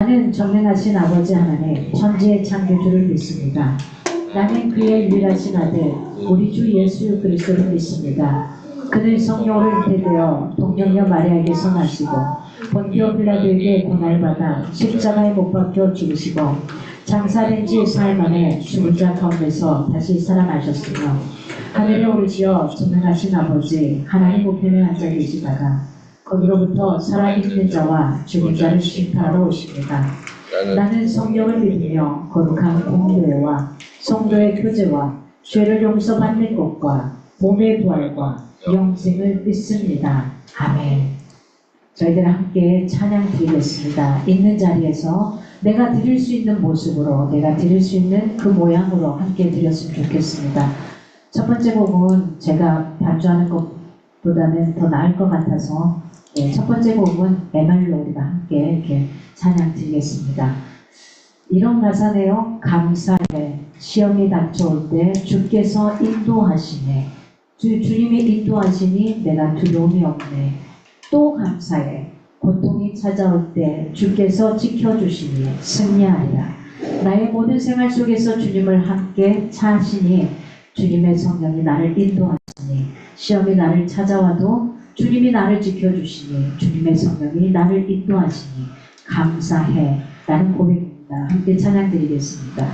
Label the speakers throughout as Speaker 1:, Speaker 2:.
Speaker 1: 나는 전능하신 아버지 하나님 천지의 창조주를 믿습니다. 나는 그의 유일하신 아들 우리 주 예수 그리스도를 믿습니다. 그는 성령으로 잉태되어 동정녀 마리아에게서 나시고 본디오 빌라도에게 고난을 받아 십자가에 못 박혀 죽으시고 장사된 지 사흘 만에 죽은 자 가운데서 다시 살아나셨으며 하늘에 오르시어 전능하신 아버지 하나님 우편에 앉아 계시다가 거기로부터 살아있는 자와 죽은 자를 심판하러 오십니다. 나는 성령을 믿으며 거룩한 공교회와 성도의 교제와 죄를 용서받는 것과 몸의 부활과 영생을 믿습니다. 아멘. 저희들 함께 찬양 드리겠습니다. 있는 자리에서 내가 드릴 수 있는 모습으로, 내가 드릴 수 있는 그 모양으로 함께 드렸으면 좋겠습니다. 첫 번째 곡은 제가 반주하는 것보다는 더 나을 것 같아서 첫 번째 곡은 에말로우리가 함께 이렇게 찬양 드리겠습니다. 이런 가사네요. 감사해. 시험이 닥쳐올 때 주께서 인도하시네. 주님이 인도하시니 내가 두려움이 없네. 또 감사해. 고통이 찾아올 때 주께서 지켜주시니 승리하리라. 나의 모든 생활 속에서 주님을 함께 차시니 주님의 성령이 나를 인도하시니 시험이 나를 찾아와도 주님이 나를 지켜주시니 주님의 성령이 나를 인도하시니 감사해 라는 고백입니다. 함께 찬양 드리겠습니다.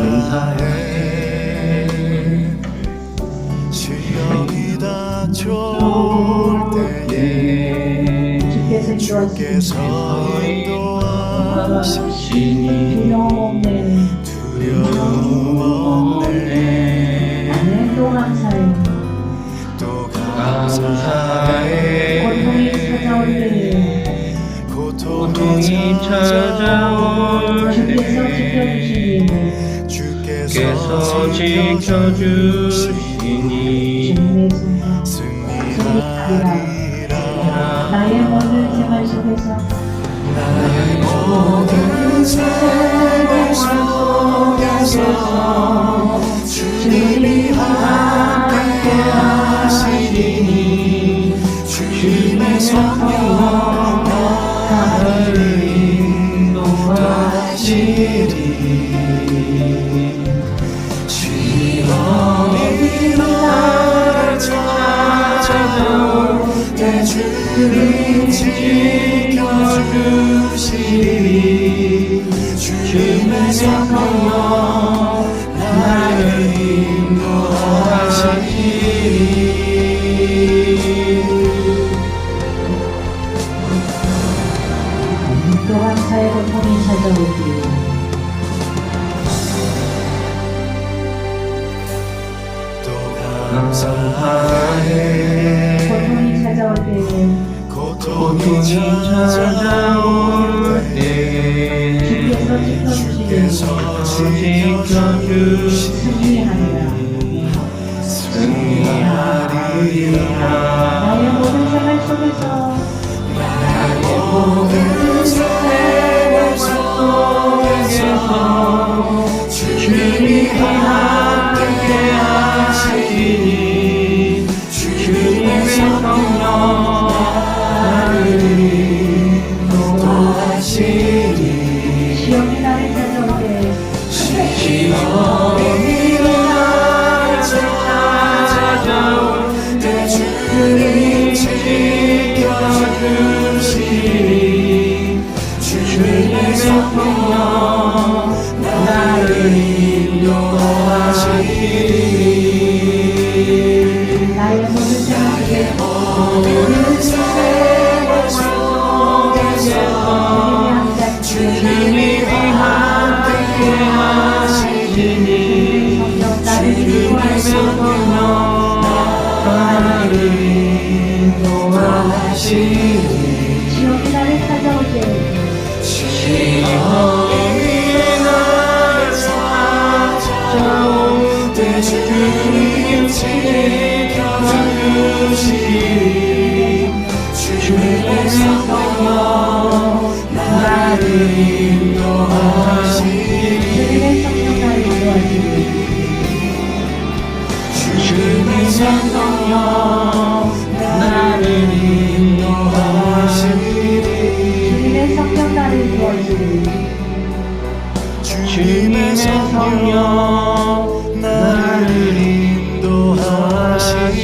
Speaker 2: 감사해. 시험이 닥쳐올 때에 주께서 인도하시니 두려움 없네.
Speaker 1: 또 감사해.
Speaker 2: 또 감사해.
Speaker 1: 고통이 찾아올 때 주께서 지켜주시니 승리하리라. 나의 모든 생활 속에서 주님이 함께 하시니 주님의 성령 나를 인도하시리. 시험이 나를 찾아올 때 주님 지켜주시리. 주님의 성령 나를 인도하시리. 또 감사의 고통이 찾아오기
Speaker 2: 감사해.
Speaker 1: 고통이 찾아올 때에
Speaker 2: 고통이 찾아올 때에 주께서 지켜주시니 승리하리라.
Speaker 1: 나의 모든 생활 속에서
Speaker 2: 주님이 함께 하시니 주님의 성령 나를 인도하시니.
Speaker 1: 시험이 나를 찾아올 때
Speaker 2: 시험이 나를 찾아올 때 주님 지켜주시니 주님의 성령 나를 인도하시니.
Speaker 1: 나의 모든
Speaker 2: 생활 속에서 주님이 함께 하시니 주님의 성령 나를 인도하시니.
Speaker 1: 시험이 나를 찾아올
Speaker 2: 주님 지켜주시니 주님의 성령 나를 인도하시니
Speaker 1: 주님의 성령 나를 인도하시니 주님의 성령 나를 도와주시니
Speaker 2: 주님의 성령 나를 인도하시니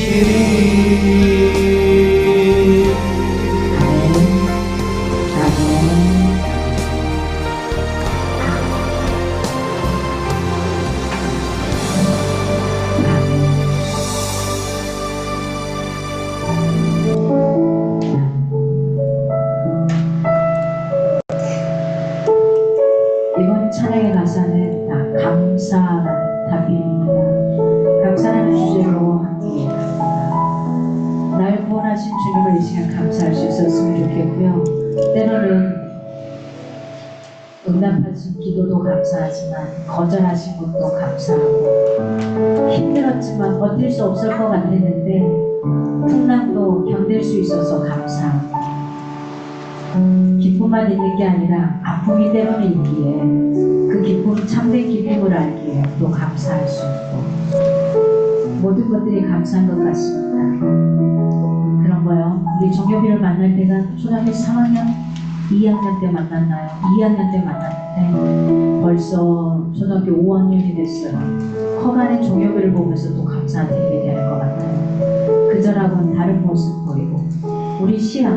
Speaker 1: 이번 찬양의 가사는 다 감사라는 답입니다. 감사라는 주제로 함께 합니다. 날 구원하신 주님을 이 시간 감사할 수 있었으면 좋겠고요. 때로는 응답하신 기도도 감사하지만 거절하신 것도 감사하고 힘들었지만 버틸 수 없을 것 같았는데 풍랑도 견딜 수 있어서 감사하고 기쁨만 있는 게 아니라 아픔이 때로는 있기에 그 기쁨, 참된 기쁨을 알기에 또 감사할 수 있고 모든 것들이 감사한 것 같습니다. 그런 거요. 우리 정교비를 만날 때가 초등학교 3학년, 2학년 때 만났나요? 2학년 때 만났는데 벌써 초등학교 5학년이 됐어요. 커가는 정교비를 보면서 또 감사드리게 되는 것 같아요. 그전하고는 다른 모습 보이고 우리 시아,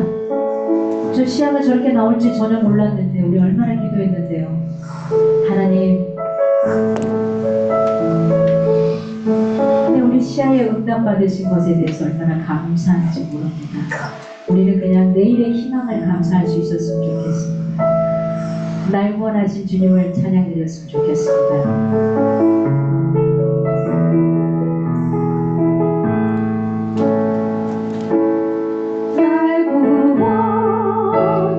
Speaker 1: 저 시아가 저렇게 나올지 전혀 몰랐는데 우리 얼마나 기도했는데요. 하나님, 근데 우리 시아의 응답 받으신 것에 대해서 얼마나 감사한지 모릅니다. 우리는 그냥 내일의 희망을 감사할 수 있었으면 좋겠습니다. 날 구원하신 주님을 찬양드렸으면 좋겠습니다.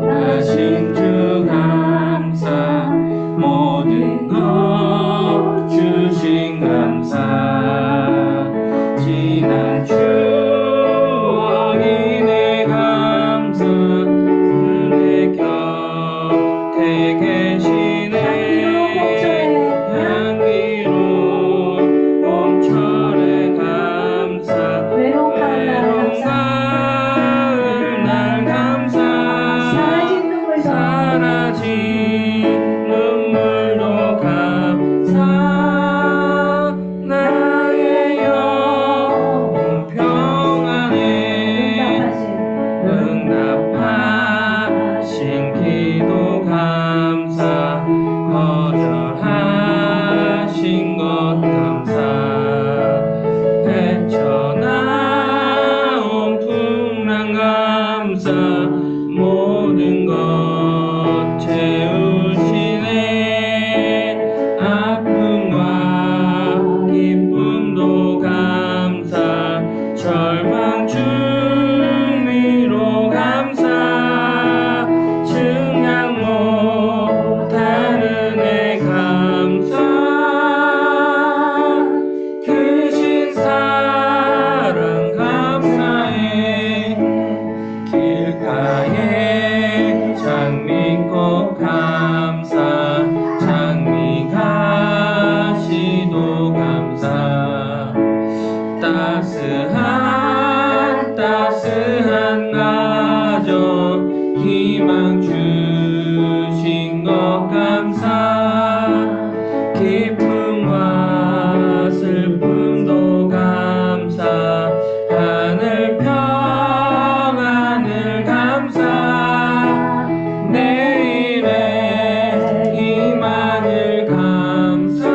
Speaker 2: 하신 주 감사 모든 것 주신 감사 지난 추억이 내 감사 내 곁에 계시네 향기로 봄철의 감사 외로운 가을 날 감사 사라진 눈물도 감사 나의 영혼 평안에 응답하신 기도 감사 거절하신 것 감사 헤쳐나온 풍랑 감사 모든 것 채우시네 아픔과 기쁨도 감사 절망 중위로 감사 증량 못하는 애 감사 크신 사랑 감사해 길가에 장미꽃 감사 장미 가시도 감사 따스한 가정 희망 주신 것 감사 기쁨과 슬픔도 감사 하늘 평안을 감사 내일의 희망을 감사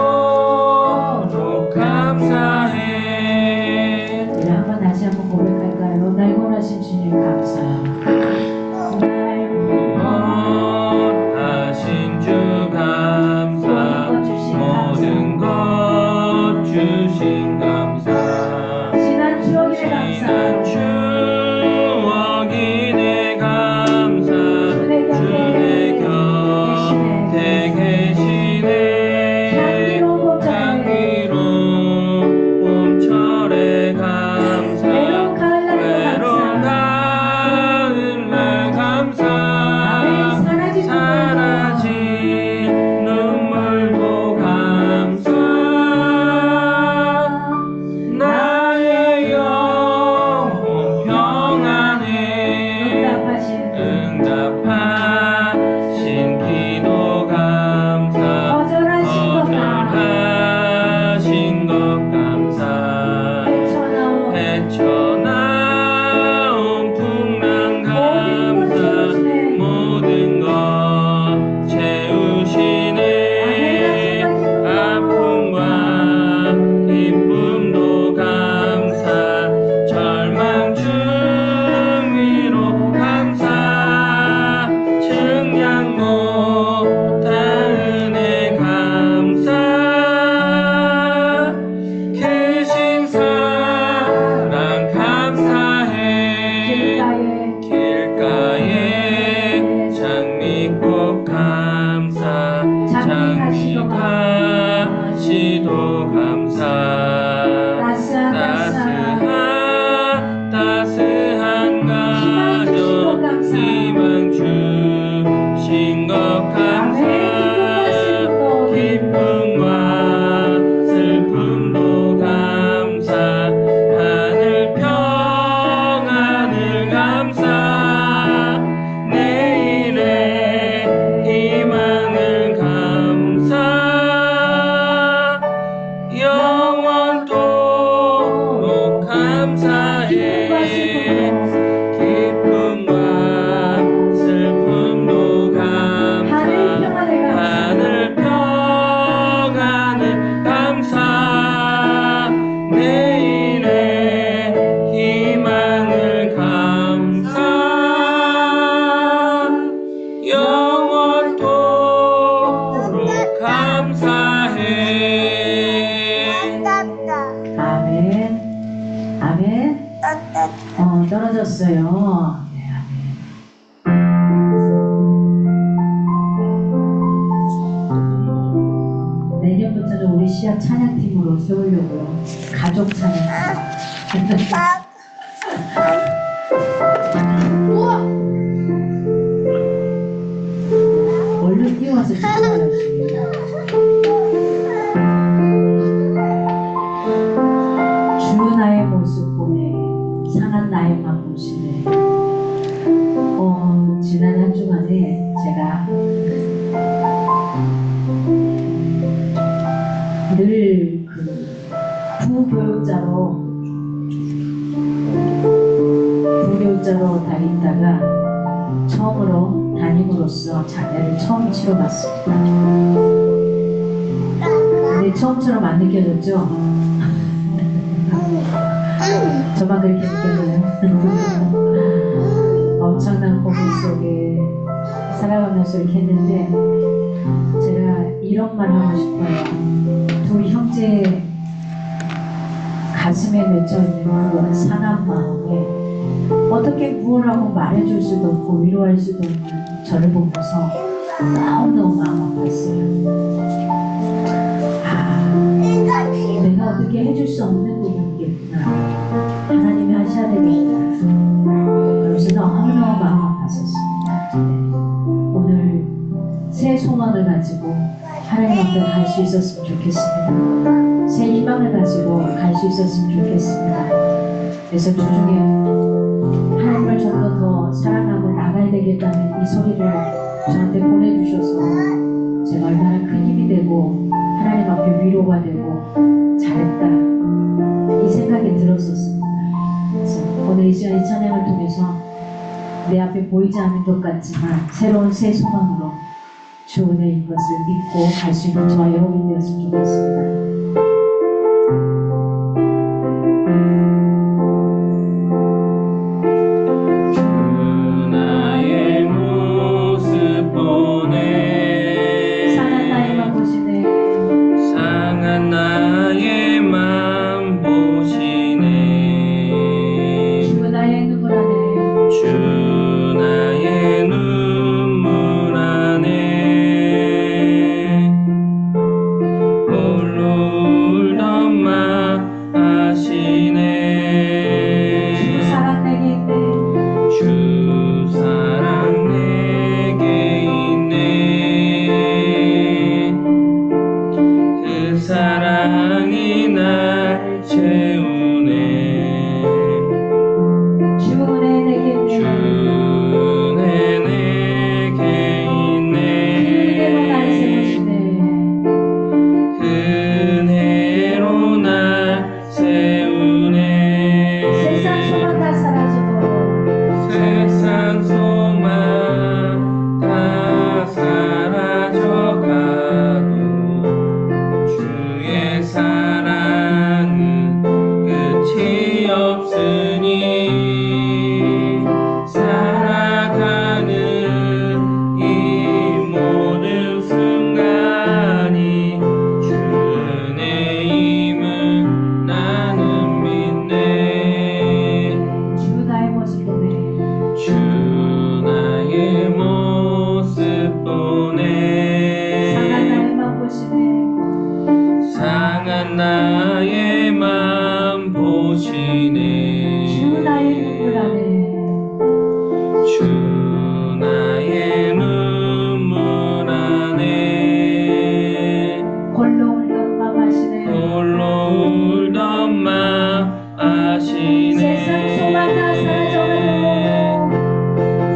Speaker 2: 영원토록 감사해.
Speaker 1: 우리 한번 다시 한번 고백할까요? 날 구원하신 주님 감사. 날
Speaker 2: 구원하신 주 감사 모든 것 주신 감사
Speaker 1: 지난 추억이 감사.
Speaker 2: 추억이 내 감사 주의 곁에 계시네
Speaker 1: 좋아졌어요. 네, 아멘. 내년부터는 우리 시합 찬양팀으로 세우려고요. 가족 찬양. 얼른 뛰어와서 축하하시고. 주 나의 모습 보네, 상한 나의 맘 보시네. 지난 한 주간에 제가 늘 부교육자로 다니다가 처음으로 담임으로서 자녀를 처음 치러봤습니다. 근데 처음처럼 안 느껴졌죠? 저만 그렇게 느꼈나요? 엄청난 고민 속에 살아가면서 이렇게 했는데 제가 이런 말 하고 싶어요. 두 형제 가슴에 맺혀있는 그 상한 마음에 어떻게 구원하고 말해줄 수도 없고 위로할 수도 없는 저를 보면서 너무너무 마음 아팠어요. 내가 어떻게 해줄 수 없는 부분이겠구나. 하나님이 하셔야 되겠구나. 그래서 너무너무 마음 아팠었습니다. 오늘 새 소망을 가지고 하나님 앞에 갈 수 있었으면 좋겠습니다. 새 희망을 가지고 갈 수 있었으면 좋겠습니다. 그래서 주중에 하나님을 좀 더 사랑하고 나가야 되겠다는 이 소리를 저한테 보내주셔서 제가 얼마나 큰 힘이 되고 하나님 앞에 위로가 되고 잘했다 이 생각이 들었었습니다. 그래서 오늘 이 시간 이 찬양을 통해서 내 앞에 보이지 않는 것 같지만 새로운 새 소망으로 주 은혜인 것을 믿고 갈 수 있는 저와 여러분이 되었으면 좋겠습니다.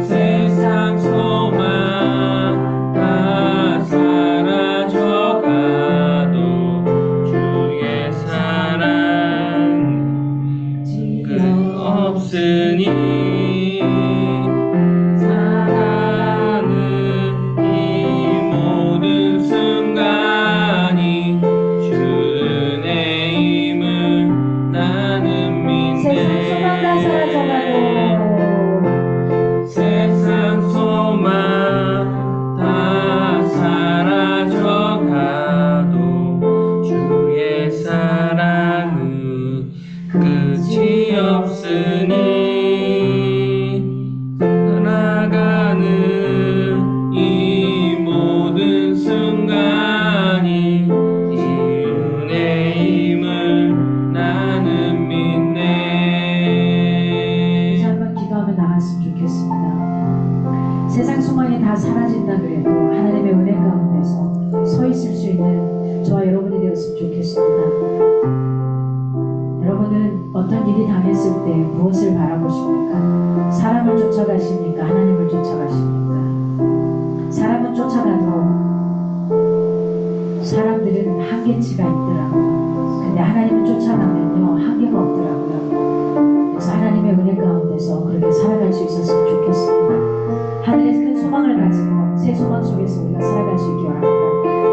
Speaker 2: 세상 소망 다
Speaker 1: 세상 소망이 다 사라진다 그래도 하나님의 은혜 가운데서 서 있을 수 있는 저와 여러분이 되었으면 좋겠습니다. 여러분은 어떤 일이 당했을 때 무엇을 바라보십니까? 사람을 쫓아가십니까? 하나님을 쫓아가십니까? 사람은 쫓아가도 사람들은 한계치가 있더라고요. 근데 하나님을 쫓아가면요 한계가 없더라고요. 그래서 하나님의 은혜 가운데서 그렇게 살아갈 수 있었으면 좋겠습니다. 하늘의 큰 소망을 가지고 새 소망 속에서 우리가 살아갈 수 있기 바랍니다.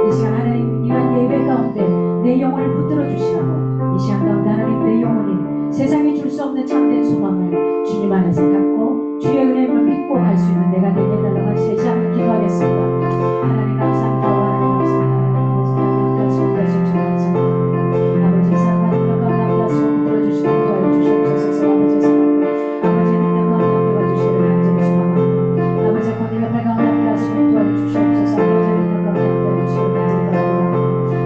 Speaker 1: 이 시간 하나님 이한 예배 가운데 내 영혼을 붙들어 주시라고 이 시간 가운데 하나님 내 영혼이 세상에 줄 수 없는 참된 소망을 주님 안에서 갖고 주의 은혜를 믿고 갈 수 있는 내가 되게 해달라고 하시니 이 시간 기도하겠습니다. 하나님 감사합니다. 하나님 감사합니다. 아버지 사랑하는 것 감사합니다. 소원 들어주시고 도와주시옵소서. 아버지 사랑하는 아버지 능력 감사합니다. 주시를 간절히 소망합니다. 아버지 권위가 감사합니다. 소원 도와주시옵소서. 아버지 능력 감사합니다. 주시를 간절히 바랍니다.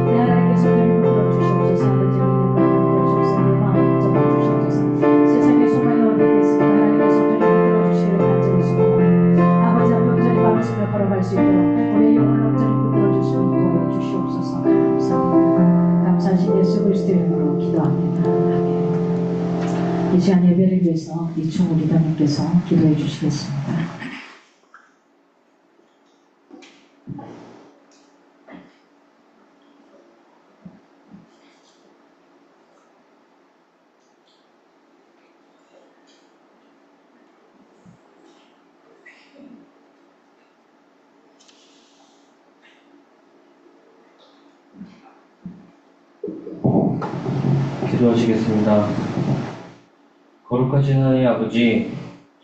Speaker 1: 내 하나님께서 저를 불러주시옵소서. 아버지 능력 감사합니다. 주시옵소서. 내 마음을 붙잡아주시옵소서. 세상의 소망이 어디에 있습니까? 하나님께서 저를 불러주시를 간절히 소망합니다. 아버지 앞에 온전히 마음을 쓰며 걸어갈 수 있도록 우리의 영혼을 온전히 붙들어주시고 도와주시옵소서. 감사합니다. 감사하신 예수 그리스도의 이름으로 기도합니다. 아멘. 이 시간 예배를 위해서 이충우 리더님께서 기도해 주시겠습니다.
Speaker 2: 기도하시겠습니다. 거룩하신 하나님 아버지,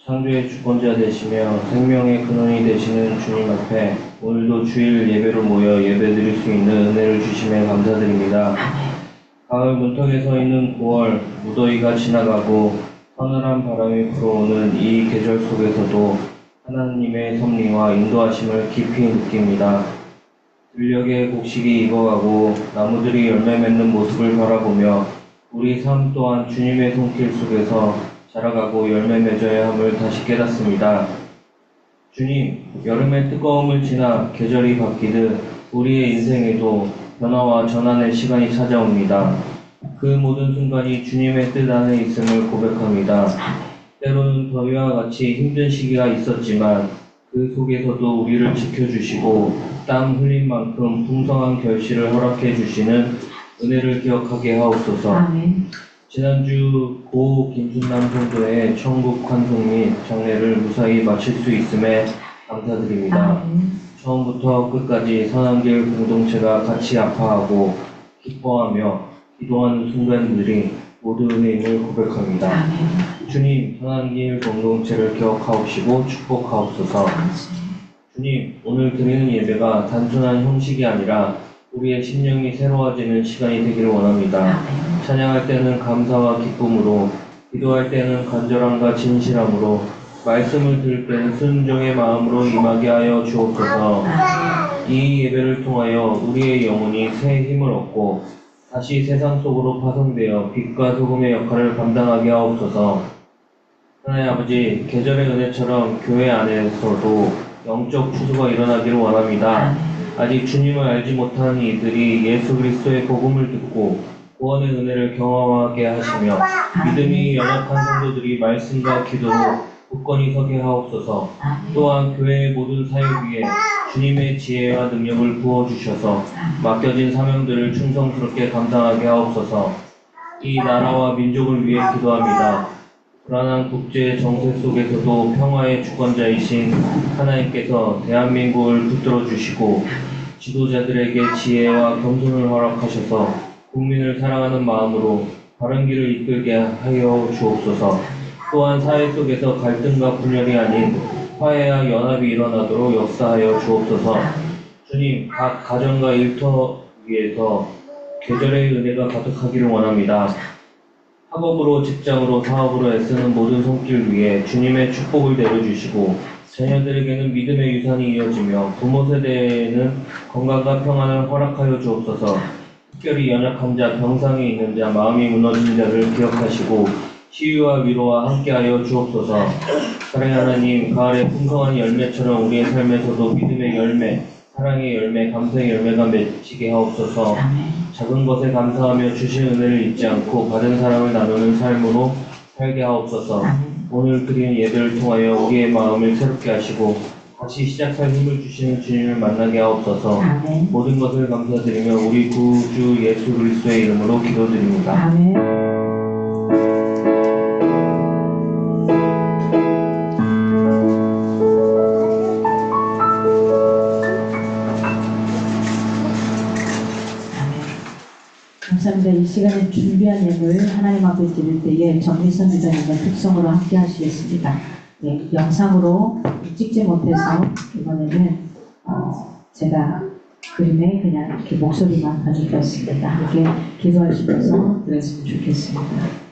Speaker 2: 창조의 주권자 되시며 생명의 근원이 되시는 주님 앞에 오늘도 주일 예배로 모여 예배드릴 수 있는 은혜를 주심에 감사드립니다. 가을 문턱에 서 있는 9월, 무더위가 지나가고 서늘한 바람이 불어오는 이 계절 속에서도 하나님의 섭리와 인도하심을 깊이 느낍니다. 들녘의 곡식이 익어가고 나무들이 열매 맺는 모습을 바라보며 우리 삶 또한 주님의 손길 속에서 자라가고 열매 맺어야 함을 다시 깨닫습니다. 주님, 여름의 뜨거움을 지나 계절이 바뀌듯 우리의 인생에도 변화와 전환의 시간이 찾아옵니다. 그 모든 순간이 주님의 뜻 안에 있음을 고백합니다. 때로는 더위와 같이 힘든 시기가 있었지만 그 속에서도 우리를 지켜주시고 땀 흘린 만큼 풍성한 결실을 허락해 주시는 은혜를 기억하게 하옵소서.
Speaker 1: 아멘.
Speaker 2: 지난주 고 김순남 성도의 천국 환송 및 장례를 무사히 마칠 수 있음에 감사드립니다.
Speaker 1: 아멘.
Speaker 2: 처음부터 끝까지 선한길 공동체가 같이 아파하고 기뻐하며 기도하는 순간들이 모두 은혜임을 고백합니다.
Speaker 1: 아멘.
Speaker 2: 주님, 선한길 공동체를 기억하옵시고 축복하옵소서. 주님, 오늘 드리는 예배가 단순한 형식이 아니라 우리의 심령이 새로워지는 시간이 되기를 원합니다.
Speaker 1: 아멘.
Speaker 2: 찬양할 때는 감사와 기쁨으로, 기도할 때는 간절함과 진실함으로, 말씀을 들을 때는 순종의 마음으로 임하게 하여 주옵소서. 이 예배를 통하여 우리의 영혼이 새 힘을 얻고 다시 세상 속으로 파송되어 빛과 소금의 역할을 감당하게 하옵소서. 하나님 아버지, 계절의 은혜처럼 교회 안에서도 영적 추수가 일어나기를 원합니다. 아직 주님을 알지 못하는 이들이 예수 그리스도의 복음을 듣고 구원의 은혜를 경험하게 하시며 믿음이 연약한 성도들이 말씀과 기도로 굳건히 서게 하옵소서. 또한 교회의 모든 사역 위에 주님의 지혜와 능력을 부어주셔서 맡겨진 사명들을 충성스럽게 감당하게 하옵소서. 이 나라와 민족을 위해 기도합니다. 불안한 국제 정세 속에서도 평화의 주권자이신 하나님께서 대한민국을 붙들어 주시고 지도자들에게 지혜와 겸손을 허락하셔서 국민을 사랑하는 마음으로 바른 길을 이끌게 하여 주옵소서. 또한 사회 속에서 갈등과 분열이 아닌 화해와 연합이 일어나도록 역사하여 주옵소서. 주님, 각 가정과 일터 위에서 계절의 은혜가 가득하기를 원합니다. 학업으로, 직장으로, 사업으로 애쓰는 모든 손길 위에 주님의 축복을 내려주시고 자녀들에게는 믿음의 유산이 이어지며 부모 세대에는 건강과 평안을 허락하여 주옵소서. 특별히 연약한 자, 병상에 있는 자, 마음이 무너진 자를 기억하시고 치유와 위로와 함께하여 주옵소서. 사랑의 하나님, 가을의 풍성한 열매처럼 우리의 삶에서도 믿음의 열매, 사랑의 열매, 감사의 열매가 맺히게 하옵소서.
Speaker 1: 아멘.
Speaker 2: 작은 것에 감사하며 주신 은혜를 잊지 않고 받은 사랑을 나누는 삶으로 살게 하옵소서.
Speaker 1: 아멘.
Speaker 2: 오늘 드리는 예배를 통하여 우리의 마음을 새롭게 하시고 다시 시작할 힘을 주시는 주님을 만나게 하옵소서.
Speaker 1: 아멘.
Speaker 2: 모든 것을 감사드리며 우리 구주 예수 그리스도의 이름으로 기도드립니다.
Speaker 1: 아멘. 감사합니다. 이 시간에 준비한 예물 하나님 앞에 드릴 때에 정미선 기자님의 특성으로 함께 하시겠습니다. 네, 영상으로 찍지 못해서 이번에는 제가 그림에 그냥 이렇게 목소리만 가져왔습니다. 함께 기도하시면서 들었으면 좋겠습니다.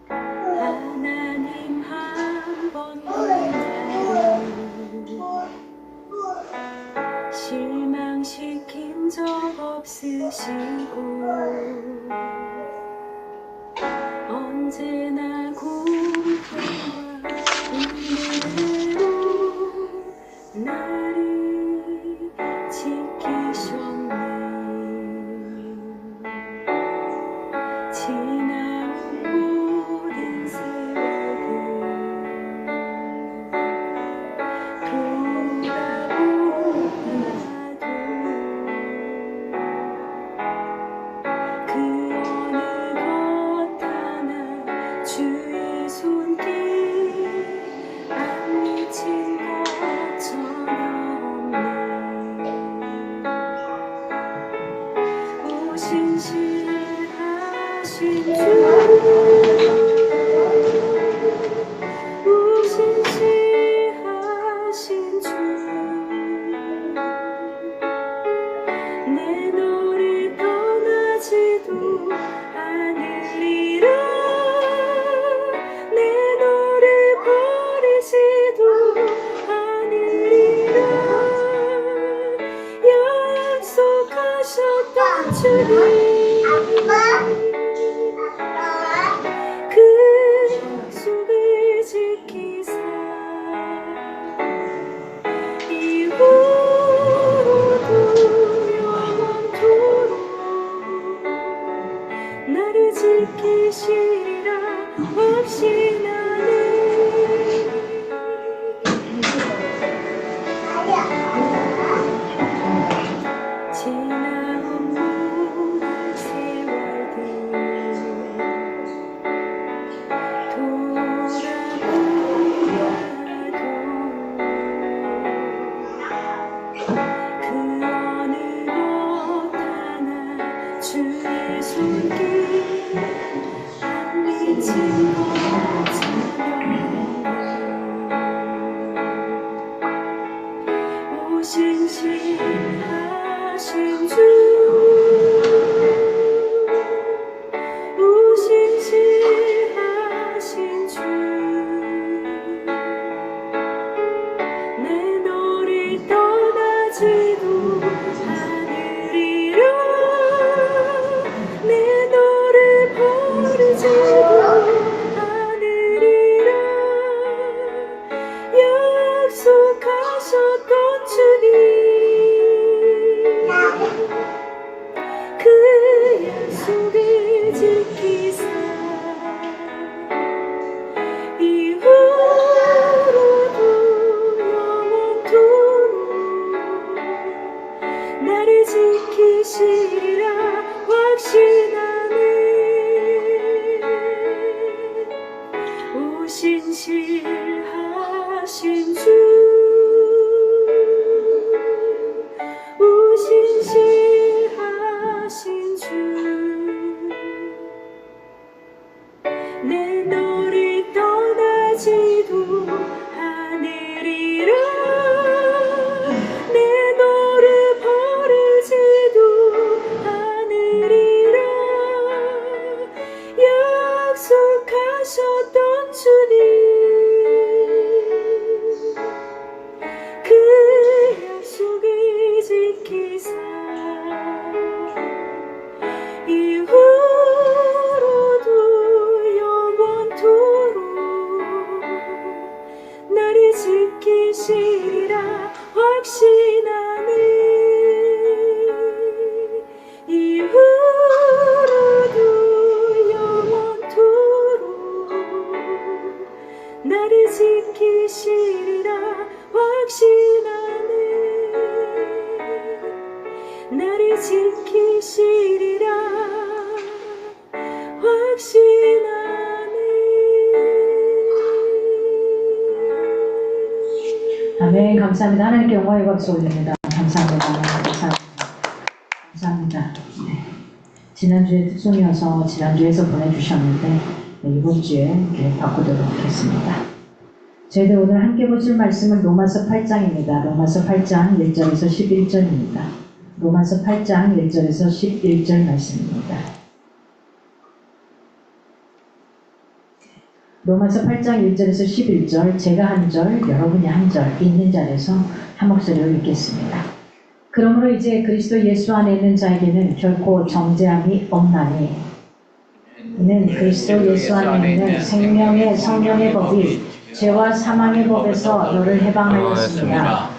Speaker 3: 하나님 한 번도 실망시킨 적 없으시고 언제나 공평과 은혜로 나를 지키셨네. 지나온 모든 세월들 돌아보아도 그 어느 것 하나 주의 손길 안 미친 것 전혀 없네. 오신실하신 주 오신실하신 주 내 너를 떠나지도 않으리라. 내 너를 버리지도 않으리라. 약속하셨던 주님 그 약속을 지키사 이후로도 영원토록 나를 지키시리라. 확신하네. 지나온 모든 세월들 돌아보아도 그 어느 것 하나 주의 손길 안 미친 것 전혀 오신실하신 주 오신실하신 주 내 너를 떠나지도 않으리라. 내 너를 버리지도 내 너를 떠나지도 않으리라 내 너를 버리지도 않으리라 약속하셨던 주님 그 약속을 지키사 이후로도 영원토록 나를 지키시리라 확신하네 이후로도 영원토록 나를 지키시리라 확신하네 나를 지키시리라 확신하네
Speaker 1: 아멘. 감사합니다. 하나님께 영광의 박수 올립니다. 감사합니다. 감사합니다. 네. 지난주에 특송이어서 지난주에서 보내주셨는데 이번 주에 이렇게 바꾸도록 하겠습니다. 저희들 오늘 함께 보실 말씀은 로마서 8장입니다. 로마서 8장 1절에서 11절입니다. 로마서 8장 1절에서 11절 말씀입니다. 로마서 8장 1절에서 11절, 제가 한 절, 여러분이 한 절, 있는 자리에서 한 목소리로 읽겠습니다. 그러므로 이제 그리스도 예수 안에 있는 자에게는 결코 정죄함이 없나니 이는 그리스도 예수 안에 있는 생명의 성령의 법이 죄와 사망의 법에서 너를 해방하였습니다.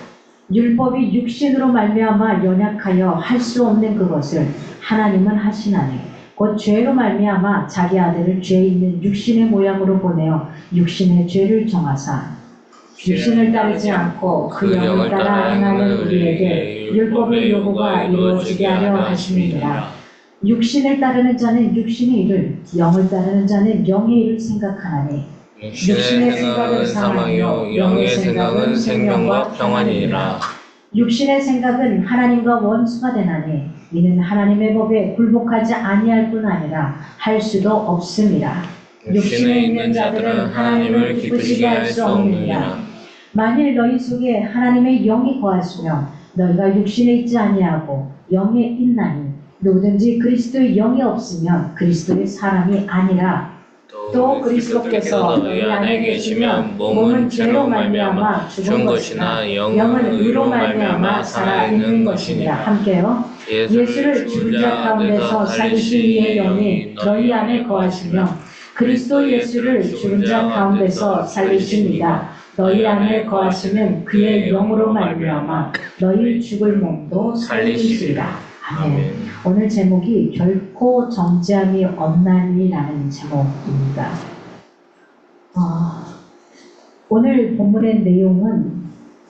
Speaker 1: 율법이 육신으로 말미암아 연약하여 할 수 없는 그것을 하나님은 하시나니 곧 죄로 말미암아 자기 아들을 죄 있는 육신의 모양으로 보내어 육신의 죄를 정하사 육신을 따르지 않고 그 영을 따라 행하는 우리에게 율법의 요구가 이루어지게 하려 하심이니라. 육신을 따르는 자는 육신의 일을, 영을 따르는 자는 영의 일을 생각하나니
Speaker 4: 육신의 생각은 사망이요 영의 생각은 생명과 평안이니라.
Speaker 1: 육신의 생각은 하나님과 원수가 되나니 이는 하나님의 법에 굴복하지 아니할 뿐 아니라 할 수도 없습니다. 육신에 있는 자들은 하나님을 기쁘시게 할 수 없느니라. 만일 너희 속에 하나님의 영이 거하시며 너희가 육신에 있지 아니하고 영에 있나니 누구든지 그리스도의 영이 없으면 그리스도의 사람이 아니라. 또 그리스도께서 너희 안에 계시면 몸은 죄로 말미암아 죽은 것이나 영은 의로 말미암아 살아있는 것이니라. 함께요. 예수를 죽은 자 가운데서 살리신 이의 영이 너희 안에 거하시며 그리스도 예수를 죽은 자 가운데서 살리십니다. 너희 안에 거하시면 그의 영으로 말미암아 너희 죽을 몸도 살리시리라. 아멘. 오늘 제목이 결코 정죄함이 없나니라는 제목입니다. 오늘 본문의 내용은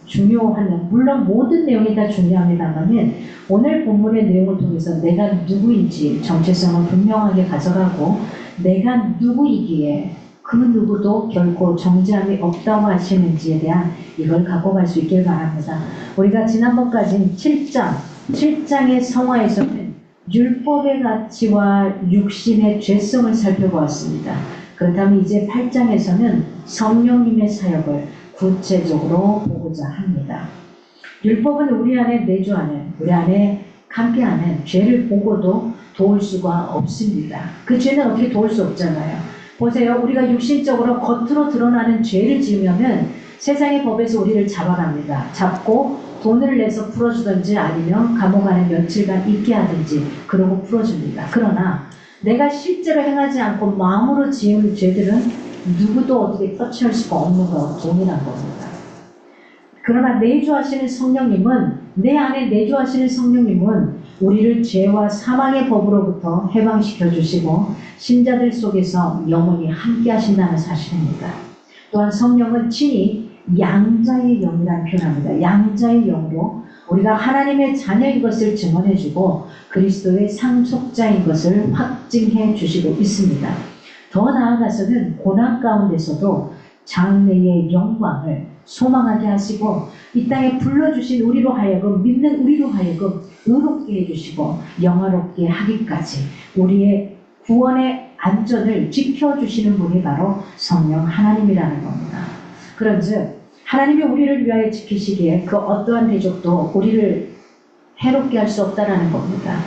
Speaker 1: 중요한, 물론 모든 내용이 다 중요합니다만 오늘 본문의 내용을 통해서 내가 누구인지 정체성을 분명하게 가져가고 내가 누구이기에 그 누구도 결코 정죄함이 없다고 하시는지에 대한 이걸 갖고 갈 수 있길 바랍니다. 우리가 지난번까지 7장의 성화에서는 율법의 가치와 육신의 죄성을 살펴보았습니다. 그렇다면 이제 8장에서는 성령님의 사역을 구체적으로 보고자 합니다. 율법은 우리 안에 내주하는, 우리 안에 함께하는 죄를 보고도 도울 수가 없습니다. 그 죄는 어떻게 도울 수 없잖아요. 보세요. 우리가 육신적으로 겉으로 드러나는 죄를 지으면 세상의 법에서 우리를 잡아갑니다. 잡고 돈을 내서 풀어주든지 아니면 감옥 안에 며칠간 있게 하든지 그러고 풀어줍니다. 그러나 내가 실제로 행하지 않고 마음으로 지은 죄들은 누구도 어떻게 터치할 수가 없는 것 동일한 겁니다. 그러나 내주하시는 성령님은, 내 안에 내주하시는 성령님은 우리를 죄와 사망의 법으로부터 해방시켜 주시고 신자들 속에서 영원히 함께 하신다는 사실입니다. 또한 성령은 친히 양자의 영이라는 표현합니다. 양자의 영으로 우리가 하나님의 자녀인 것을 증언해주고 그리스도의 상속자인 것을 확증해 주시고 있습니다. 더 나아가서는 고난 가운데서도 장래의 영광을 소망하게 하시고 이 땅에 불러주신 우리로 하여금, 믿는 우리로 하여금 의롭게 해주시고 영화롭게 하기까지 우리의 구원의 안전을 지켜주시는 분이 바로 성령 하나님이라는 겁니다. 그런즉 하나님이 우리를 위하여 지키시기에 그 어떠한 대적도 우리를 해롭게 할 수 없다라는 겁니다.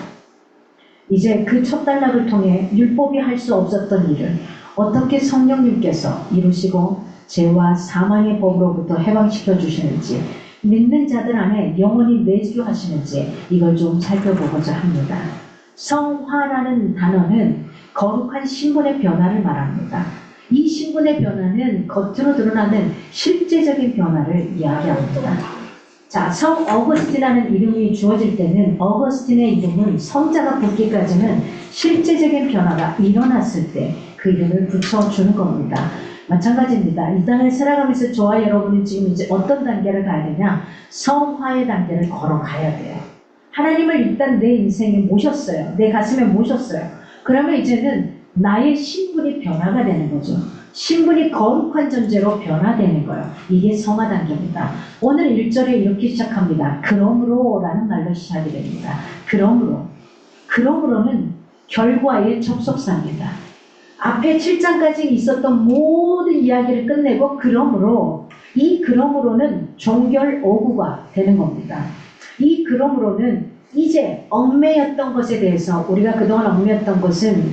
Speaker 1: 이제 그 첫 단락을 통해 율법이 할 수 없었던 일을 어떻게 성령님께서 이루시고 죄와 사망의 법으로부터 해방시켜 주시는지, 믿는 자들 안에 영원히 내주하시는지 이걸 좀 살펴보고자 합니다. 성화라는 단어는 거룩한 신분의 변화를 말합니다. 이 신분의 변화는 겉으로 드러나는 실제적인 변화를 이야기합니다. 자, 성 어거스틴이라는 이름이 주어질 때는 어거스틴의 이름은 성자가 붙기까지는 실제적인 변화가 일어났을 때 그 이름을 붙여주는 겁니다. 마찬가지입니다. 이 땅을 살아가면서 저와 여러분은 지금 이제 어떤 단계를 가야 되냐? 성화의 단계를 걸어가야 돼요. 하나님을 일단 내 인생에 모셨어요. 내 가슴에 모셨어요. 그러면 이제는 나의 신분이 변화가 되는 거죠. 신분이 거룩한 존재로 변화되는 거예요. 이게 성화 단계입니다. 오늘 1절에 이렇게 시작합니다. 그러므로 라는 말로 시작이 됩니다. 그러므로는 결과의 접속사입니다. 앞에 7장까지 있었던 모든 이야기를 끝내고 그러므로는 종결 어구가 되는 겁니다. 이 그러므로는 이제 얽매였던 것에 대해서 우리가 그동안 얽매였던 것은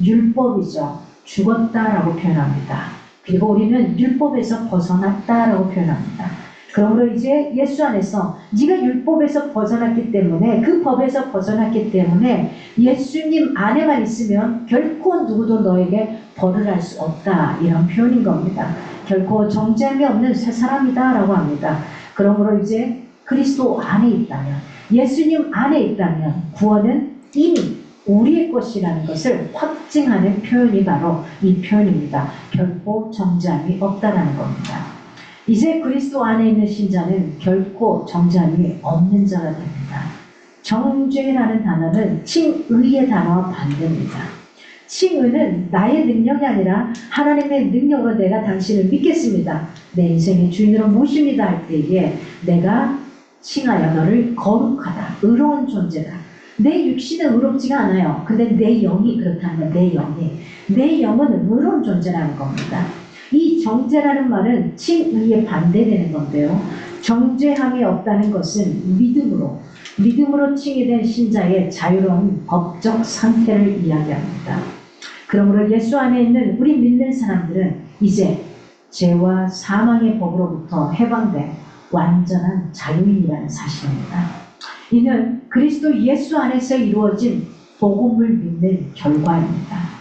Speaker 1: 율법이죠. 죽었다라고 표현합니다. 그리고 우리는 율법에서 벗어났다라고 표현합니다. 그러므로 이제 예수 안에서 네가 율법에서 벗어났기 때문에, 그 법에서 벗어났기 때문에 예수님 안에만 있으면 결코 누구도 너에게 벌을 할 수 없다, 이런 표현인 겁니다. 결코 정죄함이 없는 새 사람이다 라고 합니다. 그러므로 이제 그리스도 안에 있다면, 예수님 안에 있다면 구원은 이미 우리의 것이라는 것을 확증하는 표현이 바로 이 표현입니다. 결코 정죄함이 없다라는 겁니다. 이제 그리스도 안에 있는 신자는 결코 정죄함이 없는 자가 됩니다. 정죄라는 단어는 칭의의 단어와 반대입니다. 칭의는 나의 능력이 아니라 하나님의 능력으로 내가 당신을 믿겠습니다, 내 인생의 주인으로 모십니다 할 때에 내가 칭하여 너를 거룩하다, 의로운 존재다. 내 육신은 의롭지가 않아요. 근데 내 영이 그렇다면 내 영은 의로운 존재라는 겁니다. 이 정죄라는 말은 칭의에 반대되는 건데요. 정죄함이 없다는 것은 믿음으로 칭의된 신자의 자유로운 법적 상태를 이야기합니다. 그러므로 예수 안에 있는 우리 믿는 사람들은 이제 죄와 사망의 법으로부터 해방된 완전한 자유인이라는 사실입니다. 이는 그리스도 예수 안에서 이루어진 복음을 믿는 결과입니다.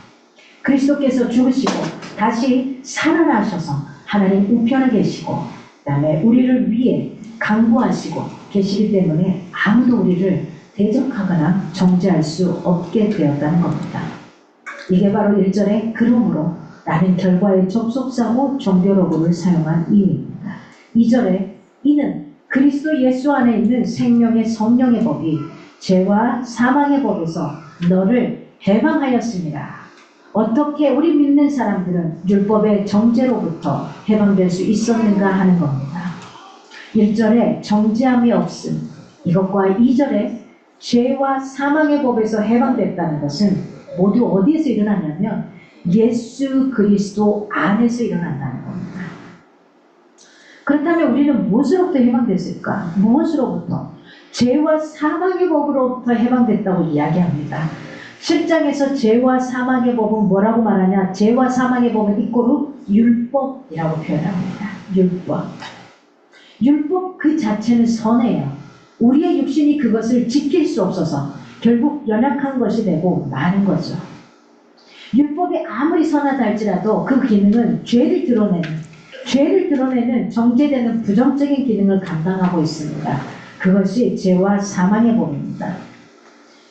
Speaker 1: 그리스도께서 죽으시고 다시 살아나셔서 하나님 우편에 계시고 그 다음에 우리를 위해 강구하시고 계시기 때문에 아무도 우리를 대적하거나 정죄할 수 없게 되었다는 겁니다. 이게 바로 1절에 그러므로 라는 결과의 접속사고 종결어구를 사용한 이유입니다. 2절에 이는 그리스도 예수 안에 있는 생명의 성령의 법이 죄와 사망의 법에서 너를 해방하였습니다. 어떻게 우리 믿는 사람들은 율법의 정죄로부터 해방될 수 있었는가 하는 겁니다. 1절에 정죄함이 없음, 이것과 2절에 죄와 사망의 법에서 해방됐다는 것은 모두 어디에서 일어났냐면 예수 그리스도 안에서 일어난다는 겁니다. 그렇다면 우리는 무엇으로부터 해방됐을까? 무엇으로부터? 죄와 사망의 법으로부터 해방됐다고 이야기합니다. 7장에서 죄와 사망의 법은 뭐라고 말하냐? 죄와 사망의 법은 이꼬르 율법이라고 표현합니다. 율법 그 자체는 선해요. 우리의 육신이 그것을 지킬 수 없어서 결국 연약한 것이 되고 마는 거죠. 율법이 아무리 선하다 할지라도 그 기능은 죄를 드러내는 정죄되는 부정적인 기능을 감당하고 있습니다. 그것이 죄와 사망의 법입니다.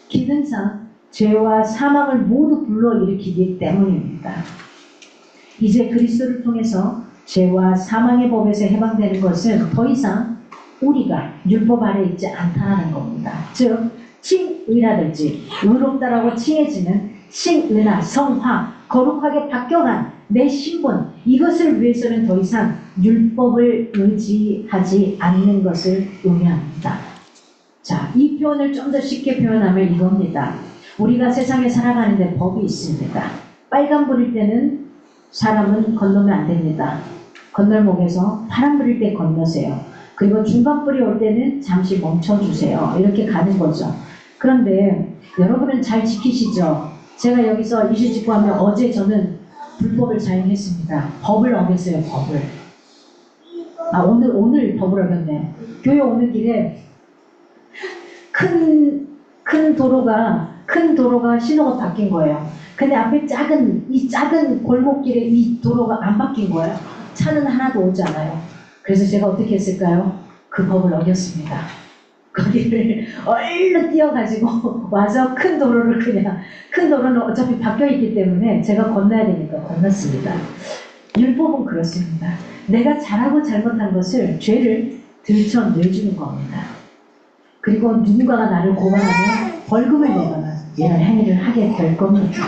Speaker 1: 기능상 죄와 사망을 모두 불러일으키기 때문입니다. 이제 그리스도를 통해서 죄와 사망의 법에서 해방되는 것은 더 이상 우리가 율법 아래 있지 않다는 겁니다. 즉 칭의라든지 의롭다라고 칭해지는 칭의나 성화, 거룩하게 바뀌어간 내 신분, 이것을 위해서는 더 이상 율법을 의지하지 않는 것을 의미합니다. 자, 이 표현을 좀 더 쉽게 표현하면 이겁니다. 우리가 세상에 살아가는데 법이 있습니다. 빨간불일 때는 사람은 건너면 안 됩니다. 건널목에서 파란불일 때 건너세요. 그리고 중간불이 올 때는 잠시 멈춰주세요. 이렇게 가는 거죠. 그런데 여러분은 잘 지키시죠? 제가 여기서 이실 직구하면 어제 저는 불법을 자행했습니다. 법을 어겼어요. 법을. 오늘 법을 어겼네. 교회 오는 길에 큰 도로가 신호가 바뀐 거예요. 근데 앞에 작은 골목길에 이 도로가 안 바뀐 거예요. 차는 하나도 오지 않아요. 그래서 제가 어떻게 했을까요? 그 법을 어겼습니다. 거기를 얼른 뛰어가지고 와서 큰 도로는 어차피 바뀌어 있기 때문에 제가 건너야 되니까 건넜습니다. 율법은 그렇습니다. 내가 잘하고 잘못한 것을 죄를 들춰내주는 겁니다. 그리고 누군가가 나를 고발하면 벌금을 내거나 이런 행위를 하게 될 겁니다.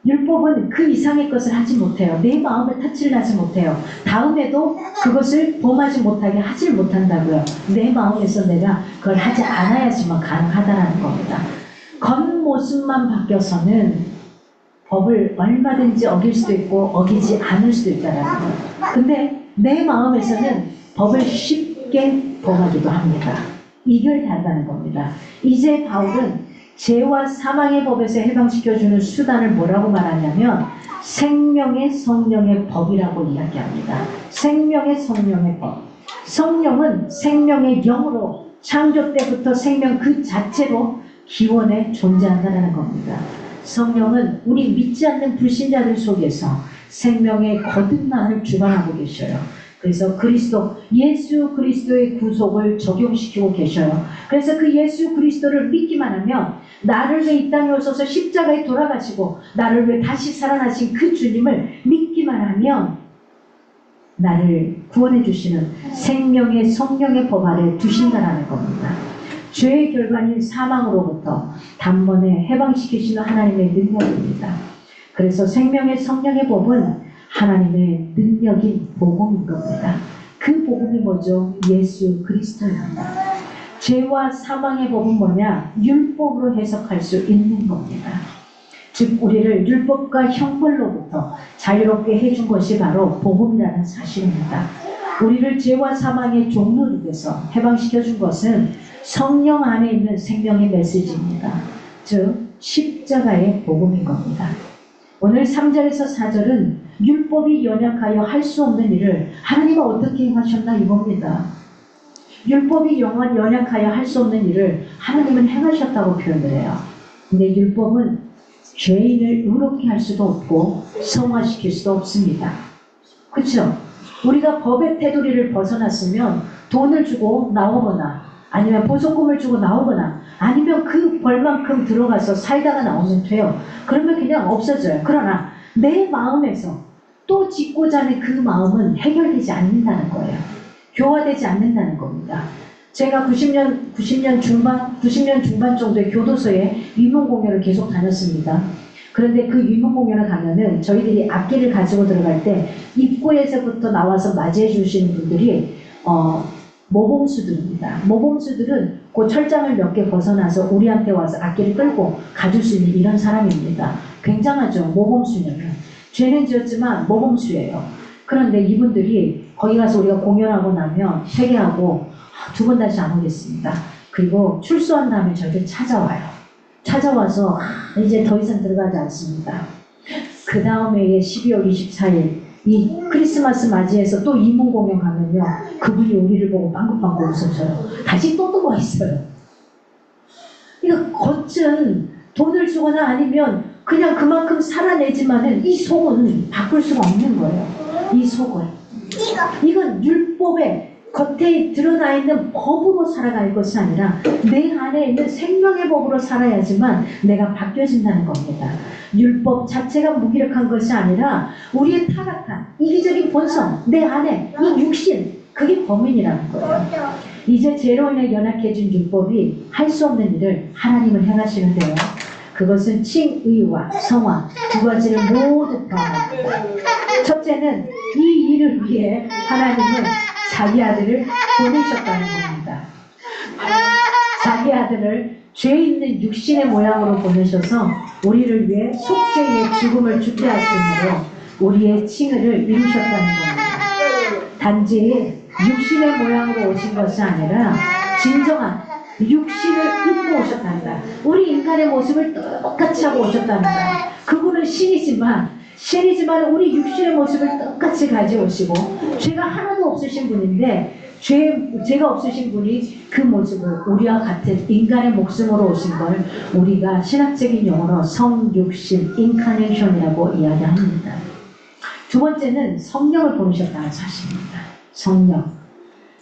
Speaker 1: 율법은 그 이상의 것을 하지 못해요. 내 마음을 타치를 하지 못해요. 다음에도 그것을 범하지 못하게 하질 못한다고요. 내 마음에서 내가 그걸 하지 않아야지만 가능하다는 겁니다. 겉모습만 바뀌어서는 법을 얼마든지 어길 수도 있고 어기지 않을 수도 있다는 거예요. 근데 내 마음에서는 법을 쉽게 범하기도 합니다. 이걸 다르다는 겁니다. 이제 바울은 죄와 사망의 법에서 해방시켜주는 수단을 뭐라고 말하냐면 생명의 성령의 법이라고 이야기합니다. 생명의 성령의 법. 성령은 생명의 영으로 창조 때부터 생명 그 자체로 기원에 존재한다는 겁니다. 성령은 우리 믿지 않는 불신자들 속에서 생명의 거듭남을 주관하고 계셔요. 그래서 예수 그리스도의 구속을 적용시키고 계셔요. 그래서 그 예수 그리스도를 믿기만 하면 나를 위해 이 땅에 오셔서 십자가에 돌아가시고 나를 위해 다시 살아나신 그 주님을 믿기만 하면 나를 구원해 주시는 생명의 성령의 법 아래 두신다라는 겁니다. 죄의 결과인 사망으로부터 단번에 해방시키시는 하나님의 능력입니다. 그래서 생명의 성령의 법은 하나님의 능력인 복음인 겁니다. 그 복음이 뭐죠? 예수 그리스도입니다. 죄와 사망의 법은 뭐냐? 율법으로 해석할 수 있는 겁니다. 즉 우리를 율법과 형벌로부터 자유롭게 해준 것이 바로 복음이라는 사실입니다. 우리를 죄와 사망의 종로에서 해방시켜준 것은 성령 안에 있는 생명의 메시지입니다. 즉 십자가의 복음인 겁니다. 오늘 3절에서 4절은 율법이 연약하여 할 수 없는 일을 하나님은 어떻게 행하셨나 이겁니다. 율법이 연약하여 할 수 없는 일을 하나님은 행하셨다고 표현을 해요. 근데 율법은 죄인을 의롭게 할 수도 없고 성화시킬 수도 없습니다. 그렇죠? 우리가 법의 테두리를 벗어났으면 돈을 주고 나오거나 아니면 보석금을 주고 나오거나 아니면 그 벌만큼 들어가서 살다가 나오면 돼요. 그러면 그냥 없어져요. 그러나 내 마음에서 또 짓고자 하는 그 마음은 해결되지 않는다는 거예요. 교화되지 않는다는 겁니다. 제가 90년 중반 정도의 교도소에 위문 공연을 계속 다녔습니다. 그런데 그 위문 공연을 가면은 저희들이 악기를 가지고 들어갈 때 입구에서부터 나와서 맞이해 주시는 분들이 모범수들입니다. 모범수들은 그 철장을 몇 개 벗어나서 우리한테 와서 악기를 끌고 가줄 수 있는 이런 사람입니다. 굉장하죠. 모범수냐면. 죄는 지었지만 모범수예요. 그런데 이분들이 거기 가서 우리가 공연하고 나면 회개하고 두 번 다시 안 오겠습니다. 그리고 출소한 다음에 저희를 찾아와요. 찾아와서 이제 더 이상 들어가지 않습니다. 그 다음에 12월 24일 이 크리스마스 맞이해서 또 이문 공연 가면요. 그분이 우리를 보고 빵긋빵긋 웃으셔요. 다시 또 누워 있어요. 이거 겉은 돈을 주거나 아니면 그냥 그만큼 살아내지만은 이 속은 바꿀 수가 없는 거예요. 이 속은. 이건 율법의 겉에 드러나 있는 법으로 살아갈 것이 아니라 내 안에 있는 생명의 법으로 살아야지만 내가 바뀌어진다는 겁니다. 율법 자체가 무기력한 것이 아니라 우리의 타락한 이기적인 본성, 내 안에 이 육신, 그게 범인이라는 거예요. 이제 죄로 인해 연약해진 율법이 할 수 없는 일을 하나님은 행하시는데요. 그것은 칭의와 성화 두 가지를 모두 포함합니다. 첫째는 이 일을 위해 하나님은 자기 아들을 보내셨다는 겁니다. 자기 아들을 죄 있는 육신의 모양으로 보내셔서 우리를 위해 속죄의 죽음을 준비하심으로 우리의 칭의를 이루셨다는 겁니다. 단지 육신의 모양으로 오신 것이 아니라 진정한 육신을 입고 오셨단다. 우리 인간의 모습을 똑같이 하고 오셨단다. 그분은 신이지만 우리 육신의 모습을 똑같이 가져오시고 죄가 하나도 없으신 분인데 죄가 없으신 분이 그 모습을 우리와 같은 인간의 목숨으로 오신 걸 우리가 신학적인 용어로 성육신, 인카네이션이라고 이야기합니다. 두 번째는 성령을 보내셨다는 사실입니다. 성령.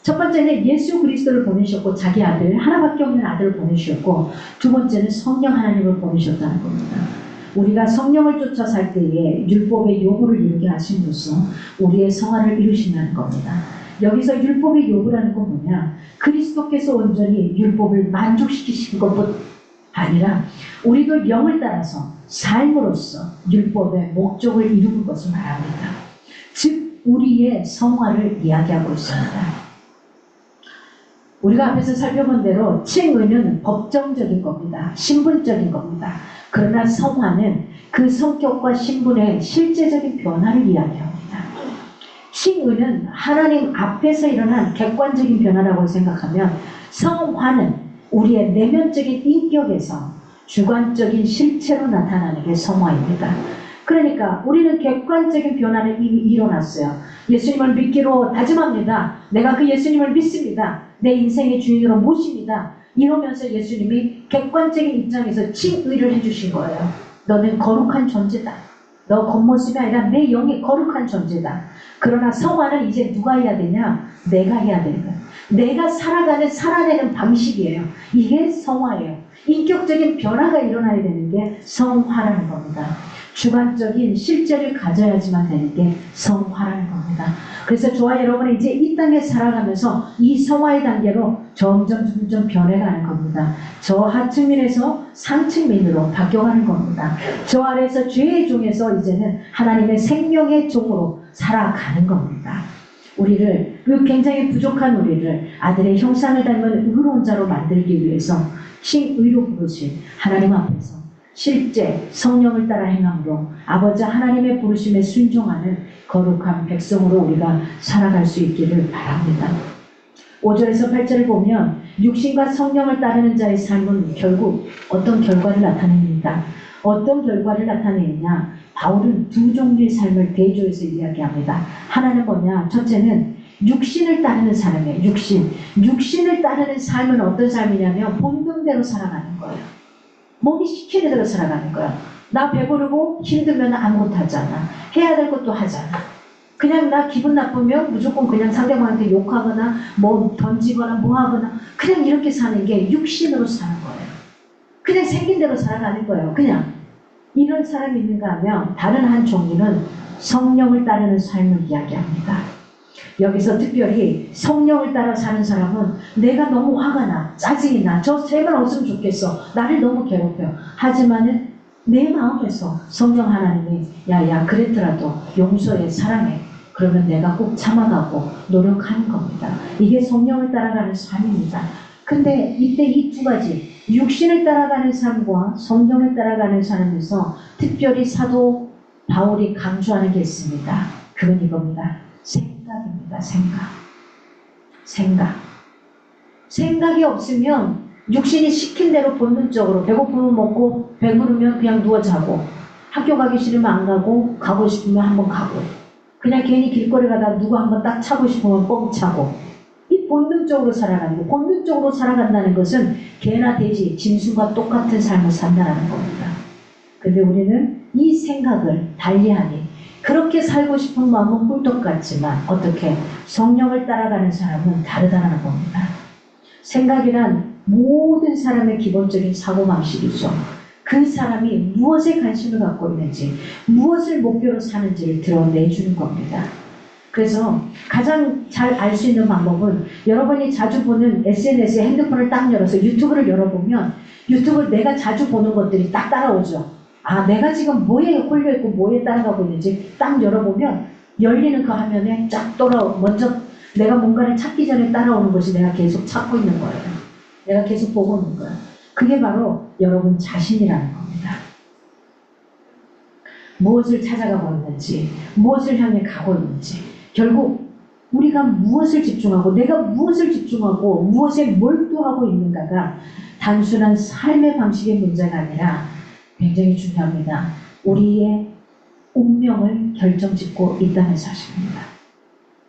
Speaker 1: 첫 번째는 예수 그리스도를 보내셨고 자기 아들, 하나밖에 없는 아들을 보내주셨고 두 번째는 성령 하나님을 보내셨다는 겁니다. 우리가 성령을 쫓아 살 때에 율법의 요구를 이루게 하심으로써 우리의 성화를 이루신다는 겁니다. 여기서 율법의 요구라는 건 뭐냐? 그리스도께서 온전히 율법을 만족시키신 것뿐 아니라 우리도 영을 따라서 삶으로써 율법의 목적을 이루는 것을 말합니다. 즉 우리의 성화를 이야기하고 있습니다. 우리가 앞에서 살펴본 대로 칭의는 법정적인 겁니다. 신분적인 겁니다. 그러나 성화는 그 성격과 신분의 실제적인 변화를 이야기합니다. 칭의는 하나님 앞에서 일어난 객관적인 변화라고 생각하면 성화는 우리의 내면적인 인격에서 주관적인 실체로 나타나는 게 성화입니다. 그러니까 우리는 객관적인 변화는 이미 일어났어요. 예수님을 믿기로 다짐합니다. 내가 그 예수님을 믿습니다. 내 인생의 주인으로 모십니다. 이러면서 예수님이 객관적인 입장에서 칭의를 해주신 거예요. 너는 거룩한 존재다. 너 겉모습이 아니라 내 영이 거룩한 존재다. 그러나 성화는 이제 누가 해야 되냐? 내가 해야 되는 거예요. 내가 살아내는 방식이에요. 이게 성화예요. 인격적인 변화가 일어나야 되는 게 성화라는 겁니다. 주관적인 실제를 가져야지만 되는 게 성화라는 겁니다. 그래서 저와 여러분은 이제 이 땅에 살아가면서 이 성화의 단계로 점점 변해가는 겁니다. 저 하층민에서 상층민으로 바뀌어가는 겁니다. 저 아래에서 죄의 종에서 이제는 하나님의 생명의 종으로 살아가는 겁니다. 우리를, 그 굉장히 부족한 우리를 아들의 형상을 닮은 의로운 자로 만들기 위해서 칭의로 부르신 하나님 앞에서 실제 성령을 따라 행함으로 아버지 하나님의 부르심에 순종하는 거룩한 백성으로 우리가 살아갈 수 있기를 바랍니다. 5절에서 8절을 보면 육신과 성령을 따르는 자의 삶은 결국 어떤 결과를 나타냅니다. 어떤 결과를 나타내느냐? 바울은 두 종류의 삶을 대조해서 이야기합니다. 하나는 뭐냐? 첫째는 육신을 따르는 사람이에요. 육신을 따르는 삶은 어떤 삶이냐면 본능대로 살아가는 거예요. 몸이 시키는 대로 살아가는 거야. 나 배부르고 힘들면 아무것도 하지 않아. 해야 될 것도 하잖아. 그냥 나 기분 나쁘면 무조건 그냥 상대방한테 욕하거나 뭐 던지거나 뭐 하거나 그냥 이렇게 사는 게 육신으로 사는 거예요. 그냥 생긴 대로 살아가는 거예요. 그냥 이런 사람이 있는가 하면 다른 한 종류는 성령을 따르는 삶을 이야기합니다. 여기서 특별히 성령을 따라 사는 사람은 내가 너무 화가 나, 짜증이 나, 저 제발 없으면 좋겠어, 나를 너무 괴롭혀. 하지만은 내 마음에서 성령 하나님이 야 그랬더라도 용서해, 사랑해. 그러면 내가 꼭 참아가고 노력하는 겁니다. 이게 성령을 따라가는 삶입니다. 근데 이때 이 두 가지, 육신을 따라가는 삶과 성령을 따라가는 삶에서 특별히 사도 바울이 강조하는 게 있습니다. 그건 이겁니다. 생각입니다. 생각이 없으면 육신이 시킨 대로 본능적으로 배고프면 먹고 배부르면 그냥 누워 자고, 학교 가기 싫으면 안 가고, 가고 싶으면 한번 가고, 그냥 괜히 길거리 가다가 누구 한번 딱 차고 싶으면 뻥 차고, 이 본능적으로 살아가는 거. 본능적으로 살아간다는 것은 개나 돼지, 짐승과 똑같은 삶을 산다는 겁니다. 근데 우리는 이 생각을 달리하니 그렇게 살고 싶은 마음은 꿀떡 같지만 어떻게 성령을 따라가는 사람은 다르다는 겁니다. 생각이란 모든 사람의 기본적인 사고방식이죠. 그 사람이 무엇에 관심을 갖고 있는지, 무엇을 목표로 사는지를 드러내주는 겁니다. 그래서 가장 잘 알 수 있는 방법은 여러분이 자주 보는 SNS에 핸드폰을 딱 열어서 유튜브를 열어보면 유튜브를 내가 자주 보는 것들이 딱 따라오죠. 아, 내가 지금 뭐에 홀려있고 뭐에 따라가고 있는지 딱 열어보면 열리는 그 화면에 쫙 먼저 내가 뭔가를 찾기 전에 따라오는 것이 내가 계속 찾고 있는 거예요. 내가 계속 보고 있는 거야. 그게 바로 여러분 자신이라는 겁니다. 무엇을 찾아가고 있는지, 무엇을 향해 가고 있는지, 결국 우리가 무엇을 집중하고, 내가 무엇을 집중하고, 무엇에 몰두하고 있는가가 단순한 삶의 방식의 문제가 아니라 굉장히 중요합니다. 우리의 운명을 결정짓고 있다는 사실입니다.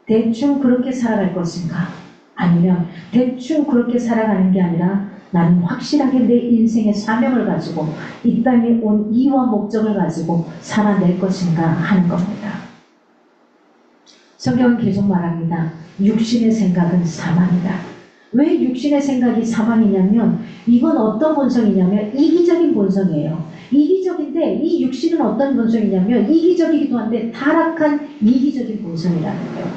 Speaker 1: 대충 그렇게 살아갈 것인가? 아니면 대충 그렇게 살아가는 게 아니라 나는 확실하게 내 인생의 사명을 가지고 이 땅에 온 이유와 목적을 가지고 살아낼 것인가 하는 겁니다. 성경은 계속 말합니다. 육신의 생각은 사망이다. 왜 육신의 생각이 사망이냐면 이건 어떤 본성이냐면 이기적인 본성이에요. 이기적인데 이 육신은 어떤 본성이냐면 이기적이기도 한데 타락한 이기적인 본성이라는 거예요.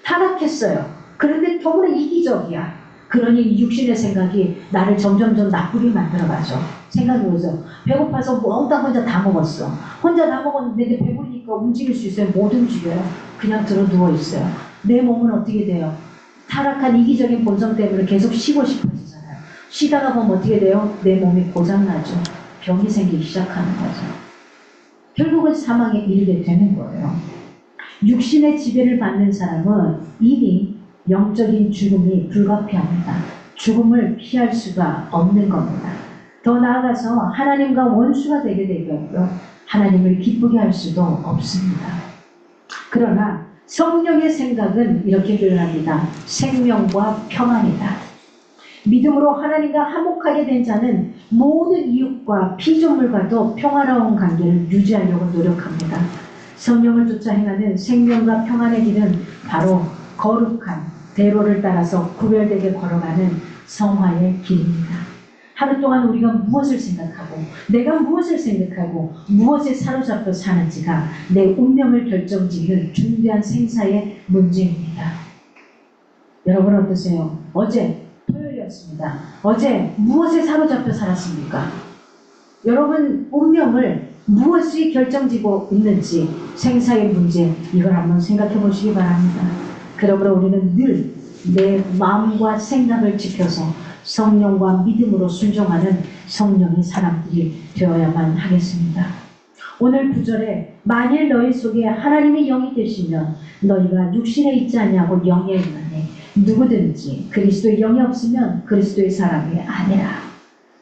Speaker 1: 타락했어요. 그런데 더불어 이기적이야. 그러니 육신의 생각이 나를 점점점 나쁘게 만들어가죠. 생각이 오죠. 배고파서 몽땅 혼자 다 먹었어. 혼자 다 먹었는데 이제 배부르니까 움직일 수 있어요? 못 움직여요. 그냥 들어 누워있어요. 내 몸은 어떻게 돼요? 타락한 이기적인 본성 때문에 계속 쉬고 싶어지잖아요. 쉬다가 보면 어떻게 돼요? 내 몸이 고장나죠. 병이 생기기 시작하는 거죠. 결국은 사망에 이르게 되는 거예요. 육신의 지배를 받는 사람은 이미 영적인 죽음이 불가피합니다. 죽음을 피할 수가 없는 겁니다. 더 나아가서 하나님과 원수가 되게 되고요. 하나님을 기쁘게 할 수도 없습니다. 그러나 성령의 생각은 이렇게 표현합니다. 생명과 평안이다. 믿음으로 하나님과 화목하게 된 자는 모든 이웃과 피조물과도 평화로운 관계를 유지하려고 노력합니다. 성령을 쫓아 행하는 생명과 평안의 길은 바로 거룩한 대로를 따라서 구별되게 걸어가는 성화의 길입니다. 하루 동안 우리가 무엇을 생각하고 내가 무엇을 생각하고 무엇에 사로잡혀 사는지가 내 운명을 결정짓는 중대한 생사의 문제입니다. 여러분 어떠세요? 어제 토요일이었습니다. 어제 무엇에 사로잡혀 살았습니까? 여러분 운명을 무엇이 결정지고 있는지 생사의 문제 이걸 한번 생각해 보시기 바랍니다. 그러므로 우리는 늘 내 마음과 생각을 지켜서 성령과 믿음으로 순종하는 성령의 사람들이 되어야만 하겠습니다. 오늘 9절에 만일 너희 속에 하나님의 영이 계시면 너희가 육신에 있지 않냐고 영에 있나니 누구든지 그리스도의 영이 없으면 그리스도의 사람이 아니라.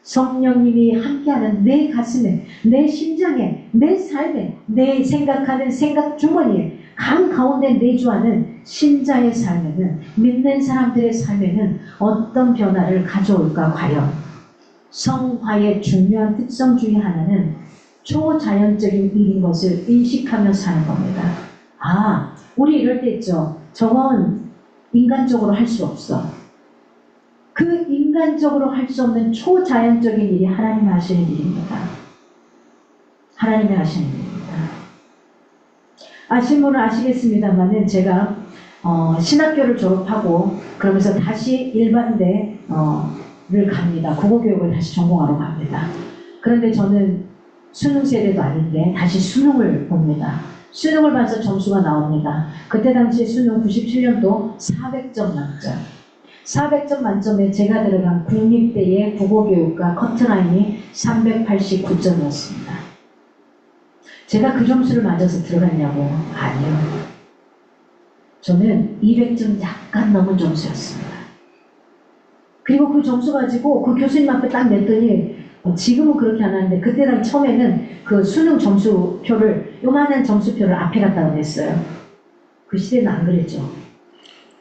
Speaker 1: 성령님이 함께하는 내 가슴에, 내 심장에, 내 삶에, 내 생각하는 생각 주머니에 한가운데 내주하는 신자의 삶에는, 믿는 사람들의 삶에는 어떤 변화를 가져올까 과연. 성화의 중요한 특성 중에 하나는 초자연적인 일인 것을 인식하며 사는 겁니다. 아, 우리 이럴 때 있죠. 저건 인간적으로 할 수 없어. 그 인간적으로 할 수 없는 초자연적인 일이 하나님이 하시는 일입니다. 하나님이 하시는 일입니다. 아시는 분은 아시겠습니다만은 제가 신학교를 졸업하고 그러면서 다시 일반대를 갑니다. 국어교육을 다시 전공하러 갑니다. 그런데 저는 수능 세대도 아닌데 다시 수능을 봅니다. 수능을 봐서 점수가 나옵니다. 그때 당시 수능 97년도 400점 만점. 400점 만점에 제가 들어간 국립대의 국어교육과 커트라인이 389점이었습니다. 제가 그 점수를 맞아서 들어갔냐고? 아니요. 저는 200점 약간 넘은 점수였습니다. 그리고 그 점수 가지고 그 교수님 앞에 딱 냈더니 지금은 그렇게 안 하는데 그때 당 처음에는 그 수능 점수표를 요만한 점수표를 앞에 갖다가 냈어요. 그 시대는 안 그랬죠.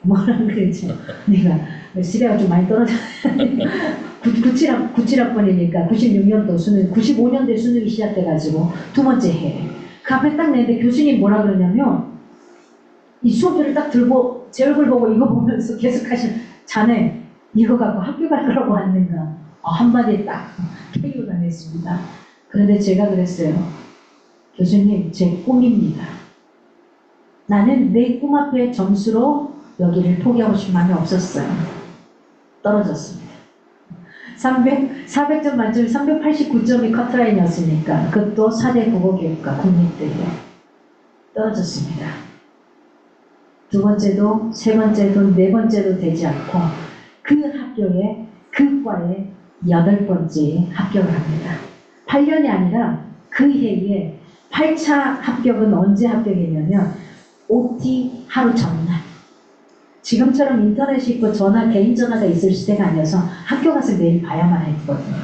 Speaker 1: 뭐라 그랬죠. 내가 시대가 좀 많이 떨어졌는데 97학번이니까 96년도 수능, 95년도에 수능이 시작돼가지고 두 번째 해. 그 앞에 딱 내는데 교수님 뭐라 그러냐면 이 수업표를 딱 들고 제 얼굴 보고 이거 보면서 계속 자네 이거 갖고 학교 갈 거라고 왔는가. 한마디에 딱 KO가 냈습니다. 그런데 제가 그랬어요. 교수님 제 꿈입니다. 나는 내 꿈 앞에 점수로 여기를 포기하고 싶은 마음이 없었어요. 떨어졌습니다. 400점 만점에 389점이 커트라인이었으니까 그것도 4대 국어교육과 국립대에 떨어졌습니다. 두 번째도 세 번째도 네 번째도 되지 않고 그 학교에 그 그 과에 8번째 합격을 합니다. 8년이 아니라 그 해에 8차 합격은 언제 합격했냐면 OT 하루 전날. 지금처럼 인터넷이 있고 개인 전화가 있을 시대가 아니어서 학교 가서 매일 봐야만 했거든요.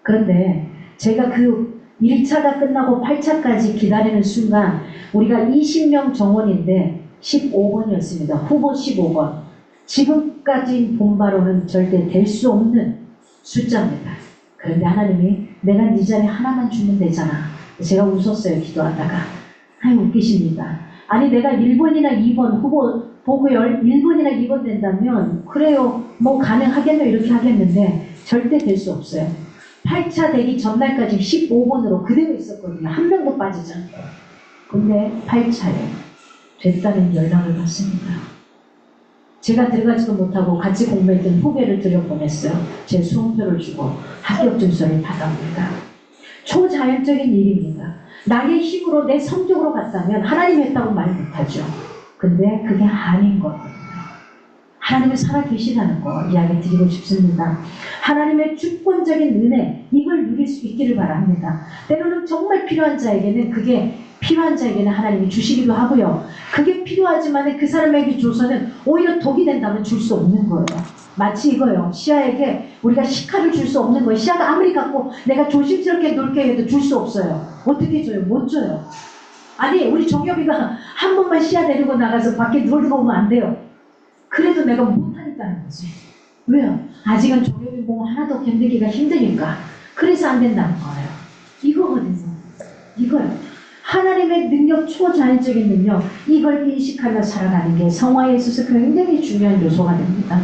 Speaker 1: 그런데 제가 그 1차가 끝나고 8차까지 기다리는 순간 우리가 20명 정원인데 15번이었습니다. 후보 15번. 지금까지 본 바로는 절대 될 수 없는 숫자입니다. 그런데 하나님이 내가 네 자리에 하나만 주면 되잖아. 제가 웃었어요. 기도하다가. 아이 웃기십니다. 아니 내가 1번이나 2번 후보 보고 1번이나 2번 된다면 그래요. 뭐 가능하겠네 이렇게 하겠는데 절대 될 수 없어요. 8차 되기 전날까지 15번으로 그대로 있었거든요. 한 명도 빠지지 않고. 근데 8차에 됐다는 연락을 받습니다. 제가 들어가지도 못하고 같이 공부했던 후배를 들여보냈어요. 제 수험표를 주고 합격 증서를 받아옵니다. 초자연적인 일입니다. 나의 힘으로 내 성적으로 갔다면 하나님이 했다고 말 못하죠. 근데 그게 아닌 거거든요. 하나님은 살아계시다는 거 이야기 드리고 싶습니다. 하나님의 주권적인 은혜 이걸 누릴 수 있기를 바랍니다. 때로는 정말 필요한 자에게는 하나님이 주시기도 하고요. 그게 필요하지만 그 사람에게 줘서는 오히려 독이 된다면 줄 수 없는 거예요. 마치 이거요. 시아에게 우리가 시카를 줄 수 없는 거예요. 시아가 아무리 갖고 내가 조심스럽게 놀게 해도 줄 수 없어요. 어떻게 줘요? 못 줘요. 아니 우리 정엽이가 한 번만 시아 데리고 나가서 밖에 놀고 오면 안 돼요. 그래도 내가 못하니까는 거지. 왜요? 아직은 정엽이 몸 하나도 견디기가 힘드니까. 그래서 안 된다는 거예요. 이거거든요. 이거요. 하나님의 능력, 초자연적인 능력, 이걸 인식하며 살아가는 게 성화에 있어서 굉장히 중요한 요소가 됩니다.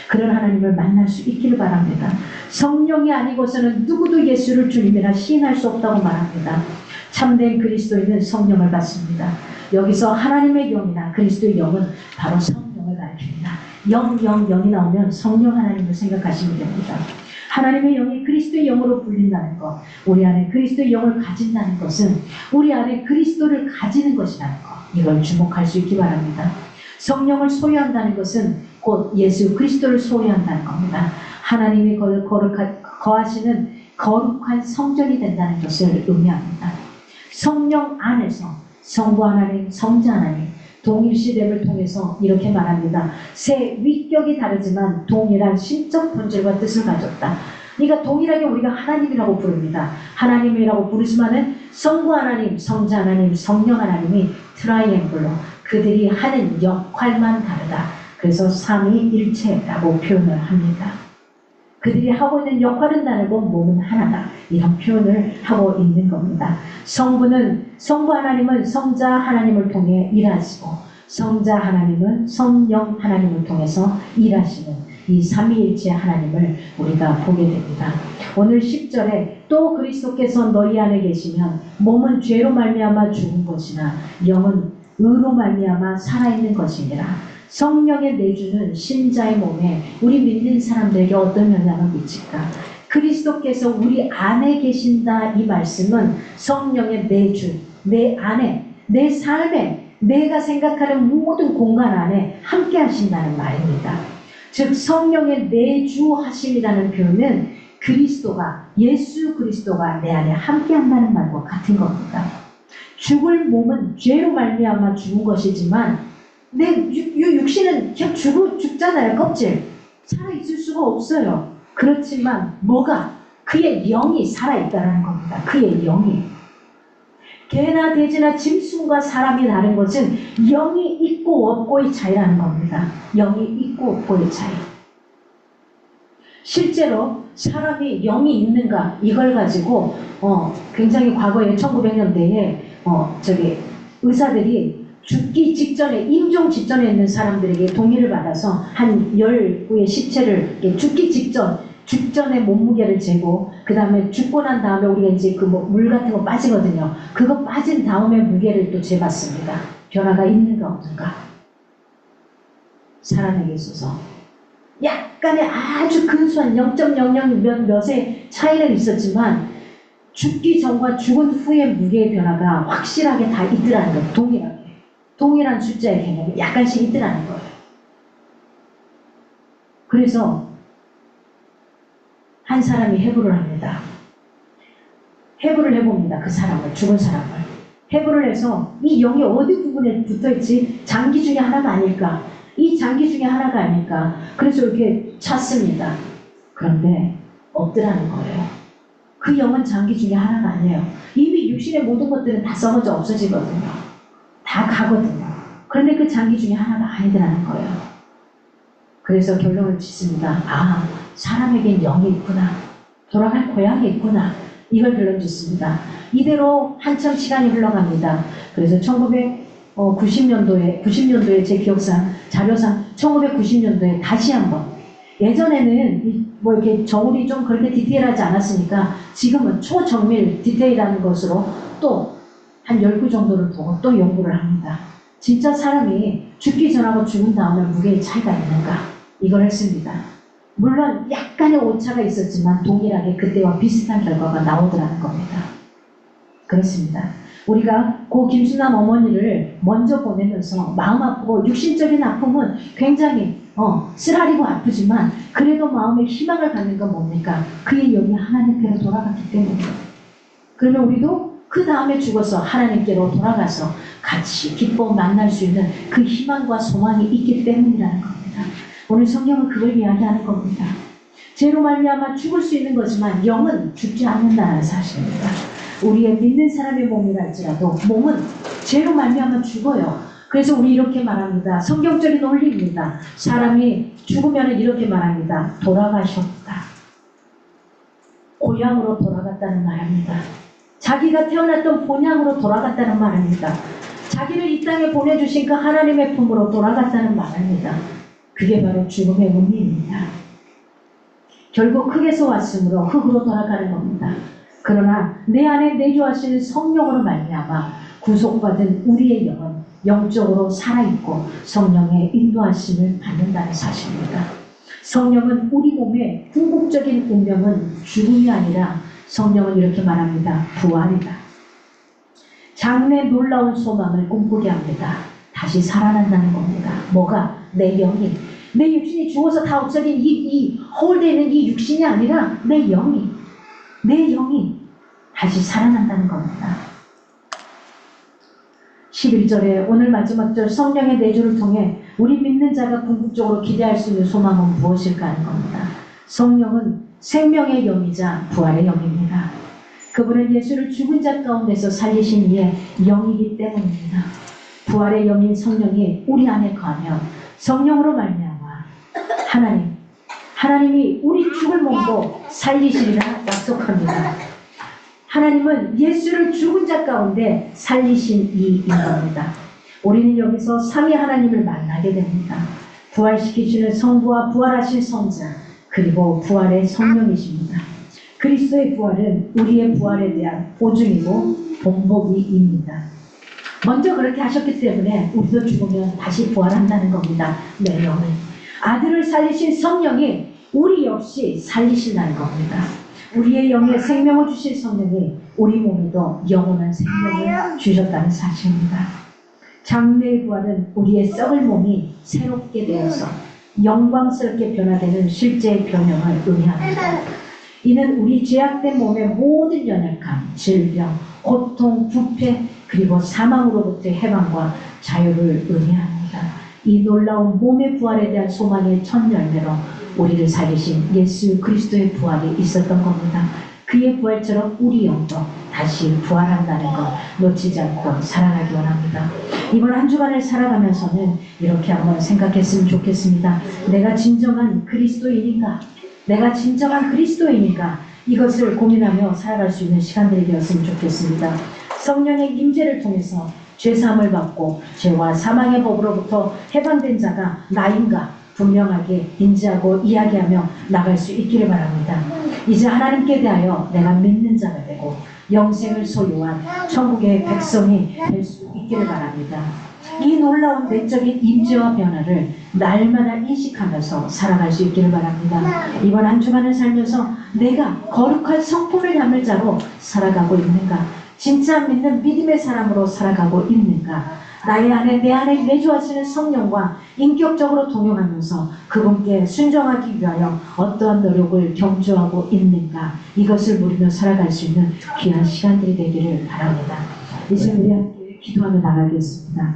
Speaker 1: 그런 하나님을 만날 수 있기를 바랍니다. 성령이 아니고서는 누구도 예수를 주님이라 시인할 수 없다고 말합니다. 참된 그리스도인은 성령을 받습니다. 여기서 하나님의 영이나 그리스도의 영은 바로 성령을 가리킵니다. 영이 나오면 성령 하나님을 생각하시면 됩니다. 하나님의 영이 그리스도의 영으로 불린다는 것, 우리 안에 그리스도의 영을 가진다는 것은 우리 안에 그리스도를 가지는 것이라는 것, 이걸 주목할 수 있기 바랍니다. 성령을 소유한다는 것은 곧 예수 그리스도를 소유한다는 겁니다. 하나님이 거하시는 거룩한 성전이 된다는 것을 의미합니다. 성령 안에서 성부 하나님, 성자 하나님, 동일시됨을 통해서 이렇게 말합니다. 새 위격이 다르지만 동일한 신적 본질과 뜻을 가졌다. 그러니까 동일하게 우리가 하나님이라고 부릅니다. 하나님이라고 부르지만은 성부 하나님, 성자 하나님, 성령 하나님이 트라이앵글로 그들이 하는 역할만 다르다. 그래서 삼위일체라고 표현을 합니다. 그들이 하고 있는 역할은 다르고 몸은 하나다. 이런 표현을 하고 있는 겁니다. 성부 하나님은 성자 하나님을 통해 일하시고 성자 하나님은 성령 하나님을 통해서 일하시는 이 삼위일체 하나님을 우리가 보게 됩니다. 오늘 10절에 또 그리스도께서 너희 안에 계시면 몸은 죄로 말미암아 죽은 것이나 영은 의로 말미암아 살아있는 것이니라. 성령의 내주는 신자의 몸에 우리 믿는 사람들에게 어떤 영향을 미칠까? 그리스도께서 우리 안에 계신다 이 말씀은 성령의 내주, 내 안에, 내 삶에, 내가 생각하는 모든 공간 안에 함께 하신다는 말입니다. 즉 성령의 내주하심이라는 표현은 그리스도가, 예수 그리스도가 내 안에 함께 한다는 말과 같은 겁니다. 죽을 몸은 죄로 말미암아 죽은 것이지만 내 육신은 그냥 죽잖아요. 껍질. 살아있을 수가 없어요. 그렇지만 그의 영이 살아있다는 겁니다. 그의 영이. 개나 돼지나 짐승과 사람이 다른 것은 영이 있고 없고의 차이라는 겁니다. 영이 있고 없고의 차이. 실제로 사람이 영이 있는가 이걸 가지고 굉장히 과거에 1900년대에 의사들이 죽기 직전에 임종 직전에 있는 사람들에게 동의를 받아서 한 10구의 시체를 죽기 직전에 몸무게를 재고 그 다음에 죽고 난 다음에 우리가 이제 물 같은 거 빠지거든요. 그거 빠진 다음에 무게를 또 재봤습니다. 변화가 있는가 없는가. 사람에게 있어서 약간의 아주 근소한 0.00 몇의 차이는 있었지만 죽기 전과 죽은 후의 무게의 변화가 확실하게 다 있더라는 거예요. 동일한 숫자의 개념이 약간씩 있더라는 거예요. 그래서 한 사람이 해부를 합니다. 해부를 해봅니다. 그 사람을, 죽은 사람을. 해부를 해서 이 영이 어디 부분에 붙어있지? 장기 중에 하나가 아닐까? 이 장기 중에 하나가 아닐까? 그래서 이렇게 찾습니다. 그런데 없더라는 거예요. 그 영은 장기 중에 하나가 아니에요. 이미 육신의 모든 것들은 다 썩어져 없어지거든요. 다 가거든요. 그런데 그 장기 중에 하나가 아니더라는 거예요. 그래서 결론을 짓습니다. 아, 사람에겐 영이 있구나. 돌아갈 고향이 있구나. 이걸 결론 짓습니다. 이대로 한참 시간이 흘러갑니다. 그래서 90년도에 제 기억상, 자료상 1990년도에 다시 한번, 예전에는 뭐 이렇게 저울이 좀 그렇게 디테일하지 않았으니까 지금은 초정밀 디테일한 것으로 또 한 10구 정도를 두고 또 연구를 합니다. 진짜 사람이 죽기 전하고 죽은 다음에 무게의 차이가 있는가? 이걸 했습니다. 물론 약간의 오차가 있었지만 동일하게 그때와 비슷한 결과가 나오더라는 겁니다. 그렇습니다. 우리가 고 김순남 어머니를 먼저 보내면서 마음 아프고 육신적인 아픔은 굉장히 쓰라리고 아프지만 그래도 마음에 희망을 갖는 건 뭡니까? 그의 영이 하나님께로 돌아갔기 때문이에요. 그러면 우리도 그 다음에 죽어서 하나님께로 돌아가서 같이 기뻐 만날 수 있는 그 희망과 소망이 있기 때문이라는 겁니다. 오늘 성경은 그걸 이야기하는 겁니다. 죄로 말미암아 죽을 수 있는 거지만 영은 죽지 않는다는 사실입니다. 우리의 믿는 사람의 몸이랄지라도 몸은 죄로 말미암아 죽어요. 그래서 우리 이렇게 말합니다. 성경적인 원리입니다. 사람이 죽으면 이렇게 말합니다. 돌아가셨다. 고향으로 돌아갔다는 말입니다. 자기가 태어났던 본향으로 돌아갔다는 말입니다. 자기를 이 땅에 보내주신 그 하나님의 품으로 돌아갔다는 말입니다. 그게 바로 죽음의 의미입니다. 결국 흙에서 왔으므로 흙으로 돌아가는 겁니다. 그러나 내 안에 내주하시는 성령으로 말미암아 구속받은 우리의 영은 영적으로 살아있고 성령의 인도하심을 받는다는 사실입니다. 성령은 우리 몸의 궁극적인 운명은 죽음이 아니라 성령은 이렇게 말합니다. 부활이다. 장래 놀라운 소망을 꿈꾸게 합니다. 다시 살아난다는 겁니다. 뭐가? 내 영이. 내 육신이 죽어서 다 없어진 이 허울되어 있는 이 육신이 아니라 내 영이 다시 살아난다는 겁니다. 11절에 오늘 마지막 절 성령의 내주를 통해 우리 믿는 자가 궁극적으로 기대할 수 있는 소망은 무엇일까 하는 겁니다. 성령은 생명의 영이자 부활의 영입니다. 그분은 예수를 죽은 자 가운데서 살리신 이의 영이기 때문입니다. 부활의 영인 성령이 우리 안에 거하면 성령으로 말미암아 하나님이 우리 죽을 몸도 살리시리라 약속합니다. 하나님은 예수를 죽은 자 가운데 살리신 이인 겁니다. 우리는 여기서 삼위 하나님을 만나게 됩니다. 부활시키시는 성부와 부활하신 성자 그리고 부활의 성령이십니다. 그리스도의 부활은 우리의 부활에 대한 보증이고 본보기입니다. 먼저 그렇게 하셨기 때문에 우리도 죽으면 다시 부활한다는 겁니다. 내 영을. 아들을 살리신 성령이 우리 역시 살리신다는 겁니다. 우리의 영에 생명을 주신 성령이 우리 몸에도 영원한 생명을 주셨다는 사실입니다. 장래의 부활은 우리의 썩을 몸이 새롭게 되어서 영광스럽게 변화되는 실제의 변형을 의미합니다. 이는 우리 죄악된 몸의 모든 연약함, 질병, 고통, 부패, 그리고 사망으로부터의 해방과 자유를 의미합니다. 이 놀라운 몸의 부활에 대한 소망의 첫 열매로 우리를 살리신 예수 그리스도의 부활이 있었던 겁니다. 그의 부활처럼 우리 영도 다시 부활한다는 것 놓치지 않고 살아가기 원합니다. 이번 한 주간을 살아가면서는 이렇게 한번 생각했으면 좋겠습니다. 내가 진정한 그리스도인인가? 내가 진정한 그리스도인인가? 이것을 고민하며 살아갈 수 있는 시간들이 되었으면 좋겠습니다. 성령의 임재를 통해서 죄사함을 받고 죄와 사망의 법으로부터 해방된 자가 나인가 분명하게 인지하고 이야기하며 나갈 수 있기를 바랍니다. 이제 하나님께 대하여 내가 믿는 자가 되고 영생을 소유한 천국의 백성이 될 수 있기를 바랍니다. 이 놀라운 내적인 임재와 변화를 날마다 인식하면서 살아갈 수 있기를 바랍니다. 이번 한 주간을 살면서 내가 거룩한 성품을 담을 자로 살아가고 있는가? 진짜 믿는 믿음의 사람으로 살아가고 있는가? 나의 안에 내 안에 내주하시는 성령과 인격적으로 동행하면서 그분께 순종하기 위하여 어떠한 노력을 경주하고 있는가? 이것을 물으며 살아갈 수 있는 귀한 시간들이 되기를 바랍니다. 이제 우리 함께 기도하며 나가겠습니다.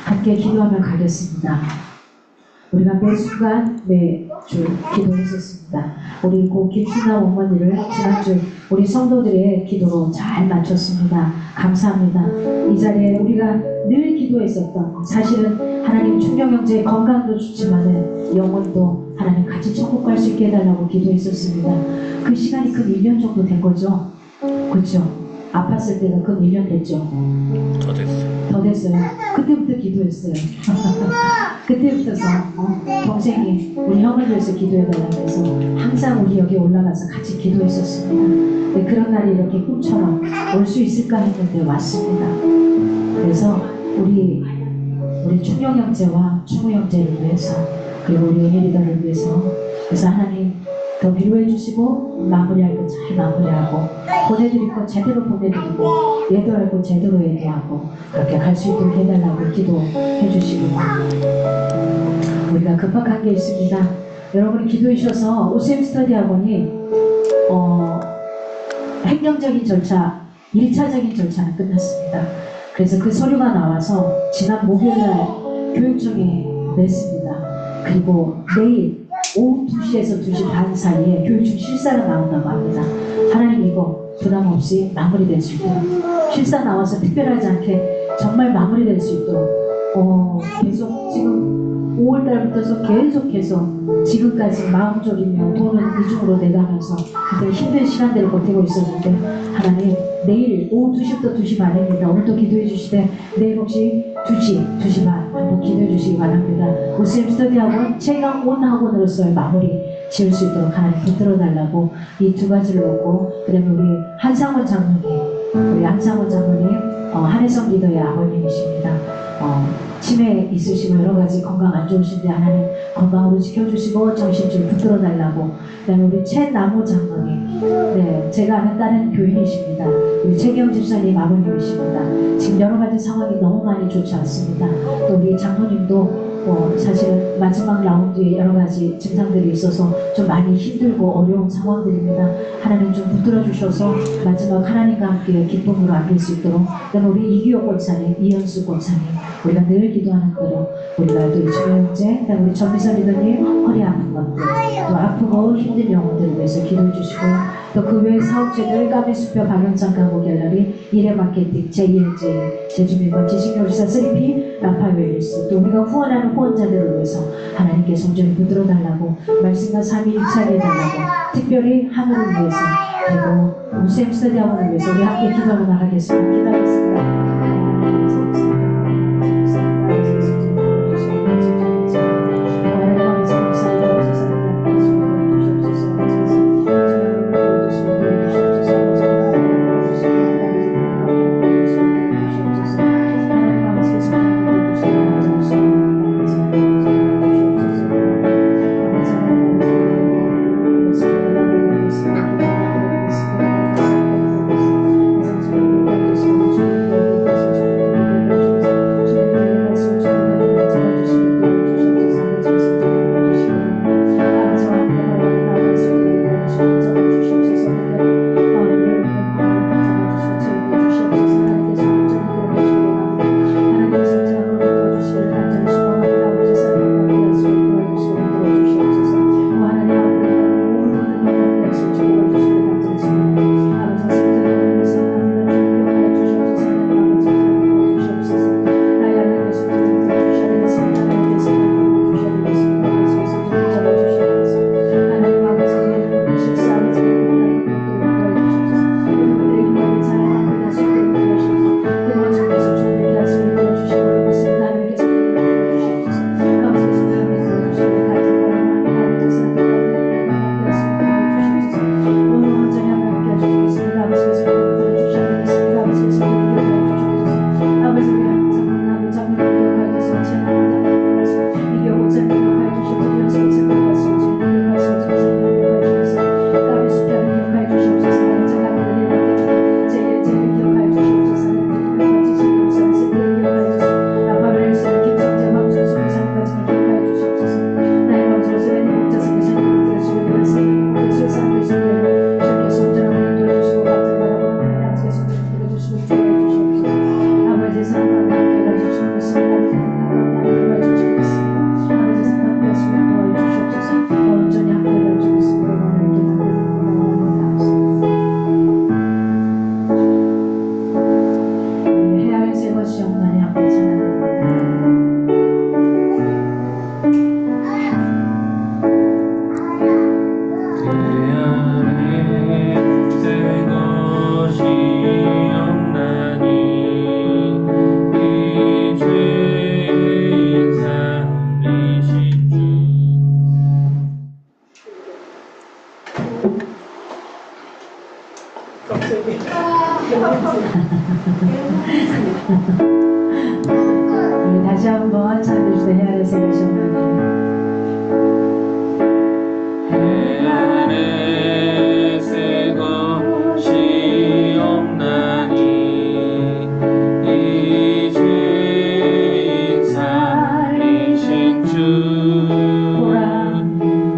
Speaker 1: 함께 기도하며 가겠습니다. 우리가 매 순간 매주 기도했었습니다. 우리 고 김순아 어머니를 지난주 우리 성도들의 기도로 잘 마쳤습니다. 감사합니다. 이 자리에 우리가 늘 기도했었던, 사실은 하나님 충령 형제의 건강도 좋지만은 영혼도 하나님 같이 천국 갈 수 있게 해달라고 기도했었습니다. 그 시간이 근 1년 정도 된 거죠. 그렇죠? 아팠을 때가 근 1년 됐죠. 더 됐어요. 그때부터 기도했어요. 그때부터서 동생이 우리 형을 위해서 기도해달라고 해서 항상 우리 여기 올라가서 같이 기도했었습니다. 네, 그런 날이 이렇게 꿈처럼 올 수 있을까 했는데 왔습니다. 그래서 우리 충용 형제와 충우 형제를 위해서, 그리고 우리 은혜리더를 위해서, 그래서 하나님 더 위로해 주시고 마무리할 거 잘 마무리하고 보내드릴 거 제대로 보내드리고 예도할 거 제대로 예도하고 그렇게 갈 수 있도록 해달라고 기도해 주시고, 우리가 급박한 게 있습니다. 여러분이 기도해 주셔서 OCM 스터디 학원이 행정적인 절차, 1차적인 절차는 끝났습니다. 그래서 그 서류가 나와서 지난 목요일날 교육청에 냈습니다. 그리고 내일 오후 2시에서 2시 반 사이에 교육청 실사가 나온다고 합니다. 하나님 이거 부담 없이 마무리될 수 있도록, 실사 나와서 특별하지 않게 정말 마무리될 수 있도록 계속 지금 5월달부터서 계속해서 지금까지 마음 졸이며 돈은 이중으로 내가면서 굉장히 힘든 시간들을 버티고 있었는데, 하나님 내일 오후 2시부터 2시 반입니다. 오늘도 기도해 주시되 내일 혹시 2시 반 한번 기도해 주시기 바랍니다. OCM 스터디 학원 최강 온 학원으로서의 마무리 지을 수 있도록 하나님 붙들어 달라고 이 두 가지를 놓고, 그다음에 우리 한상원 장로님, 한혜성 리더의 아버님이십니다. 치매 있으시고 여러 가지 건강 안 좋으신데 하나님 건강으로 지켜주시고 정신줄 붙들어 달라고. 그다음에 우리 최나무 장로님, 네, 제가 아는 다른 교인이십니다. 우리 최경 집사님 아버님이십니다. 지금 여러 가지 상황이 너무 많이 좋지 않습니다. 또 우리 장로님도 사실은 마지막 라운드에 여러 가지 증상들이 있어서 좀 많이 힘들고 어려운 상황들입니다. 하나님 좀 붙들어 주셔서 마지막 하나님과 함께 기쁨으로 안길 수 있도록. 그다음에 우리 이기호 권사님, 이현수 권사님, 우리가 늘 기도하는 대로 우리가 또 이준호 형제, 그다음에 우리 전미선 리더님 허리 아픈 것들, 또 아프고 힘든 영혼들을 위해서 기도해 주시고요. 또 그 외의 사업체들 까미수표 방영장 광고 갤러리, 이레마케팅, 제2행제, 제주민관, 지식요리사 3P, 라파웰리스, 또 우리가 후원하는 후원자들을 위해서 하나님께 성전을 붙들어 달라고, 말씀과 3위 1차례 달라고, 특별히 하늘을 위해서, 그리고 OCM 스터디 학원을 위해서 우리 함께 기도하며 나가겠습니다. 기도하겠습니다. 우리 다시 한번 찬양해주세요. 해안에 새기신 하나님.
Speaker 4: 해안에 새 것이 없나니 이 죄인 살리신 주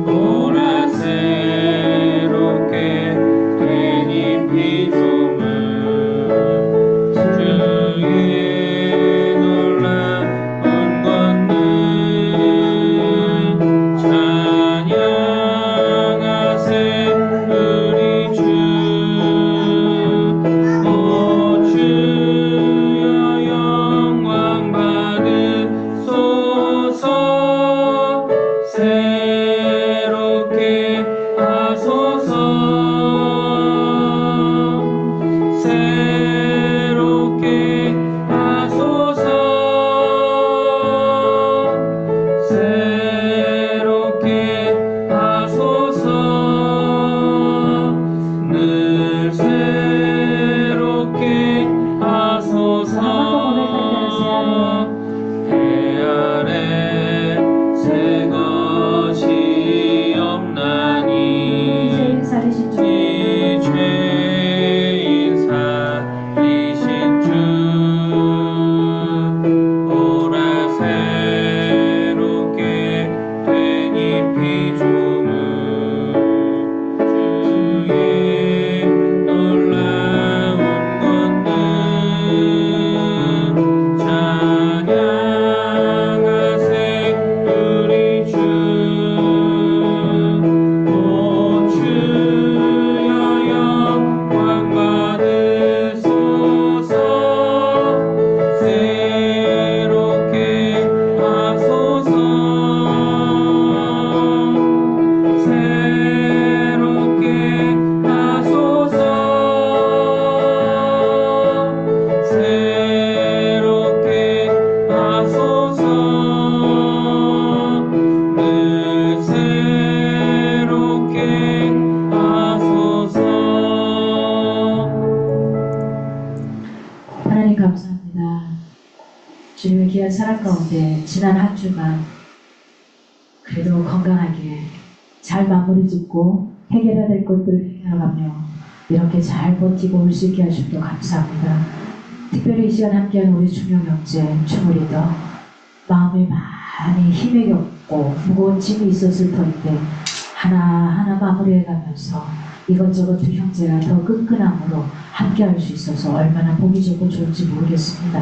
Speaker 4: 보라 새롭게 된 이 피조물 주의 놀라운 권능 찬양하세 우리 주 오 주여 영광 받으소서 새롭게 하소서 새롭게 하소서 새롭게 하소서 늘 새롭게 하소서 해안에 새 것이 없나니
Speaker 1: 죄인 살리신 주.
Speaker 4: 이 죄인 살리신 주 보라 새롭게 된 이 피조물 주의 놀라운 권능 찬양하세 우리 주 오 주여 영광 받으소서 새롭게 하소서 새롭게 하소서 새롭게 하소서 늘 새롭게 하소서
Speaker 1: 하나님 감사합니다. 주님의 귀한 사랑 가운데 지난 한 주간 그래도 건강하게 잘 마무리 짓고 해결해야 될 것들을 해결하며 이렇게 잘 버티고 올 수 있게 하셔서 감사합니다. 특별히 이 시간 함께한 우리 중용 형제, 주무리더 마음에 많이 힘이 없고 무거운 짐이 있었을 터인데 하나하나 마무리해가면서 이것저것 두 형제가 더 끈끈함으로 함께할 수 있어서 얼마나 보기 좋고 좋을지 모르겠습니다.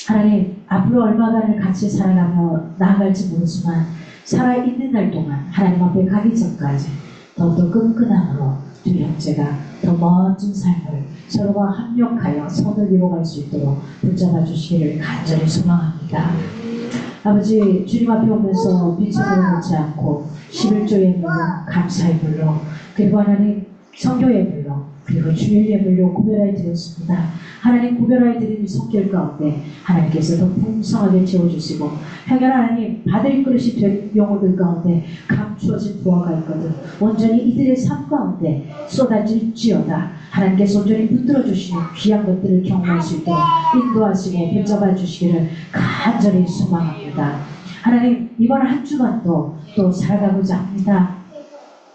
Speaker 1: 하나님, 앞으로 얼마간을 같이 살아가며 나아갈지 모르지만 살아있는 날 동안 하나님 앞에 가기 전까지 더욱더 끈끈함으로 두 형제가 더 멋진 삶을 서로가 합력하여 손을 이뤄갈 수 있도록 붙잡아 주시기를 간절히 소망합니다. 아버지, 주님 앞에 오면서 빈손으로 놓지 않고 11조의 물로 감사의 물로 그리고 하나님 성교의 물로 그리고 주일의 물로 구별하여 드렸습니다. 하나님 구별하여 드린 이 성결 가운데 하나님께서 더 풍성하게 채워주시고 형제 하나님 받을 그릇이 될 영혼들 가운데 감추어진 부하가 있거든 온전히 이들의 삶 가운데 쏟아질지어다. 하나님께서 온전히 붙들어 주시는 귀한 것들을 경험할 수 있도록 인도하시고 붙잡아 주시기를 간절히 소망합니다. 하나님, 이번 한 주간도 또 살아가고자 합니다.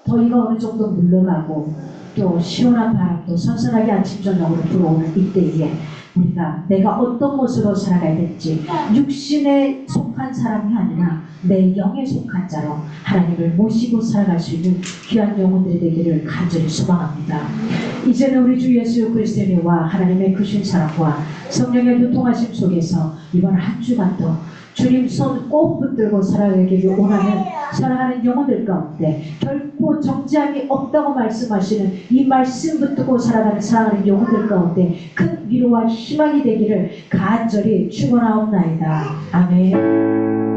Speaker 1: 더위가 어느 정도 물러가고 또 시원한 바람도 선선하게 아침 저녁으로 불어오는 이때에 우리가 내가 어떤 모습으로 살아가야 될지 육신에 속한 사람이 아니라 내 영에 속한 자로 하나님을 모시고 살아갈 수 있는 귀한 영혼들이 되기를 간절히 소망합니다. 이제는 우리 주 예수 그리스도의 은혜와 하나님의 크신 사랑과 성령의 교통하심 속에서 이번 한 주간도 주님 손 꼭 붙들고 살아가기를 원하는 사랑하는 영혼들 가운데 결코 정지함이 없다고 말씀하시는 이 말씀 붙들고 살아가는 사랑하는 영혼들 가운데 큰 위로와 희망이 되기를 간절히 축원하옵나이다. 아멘.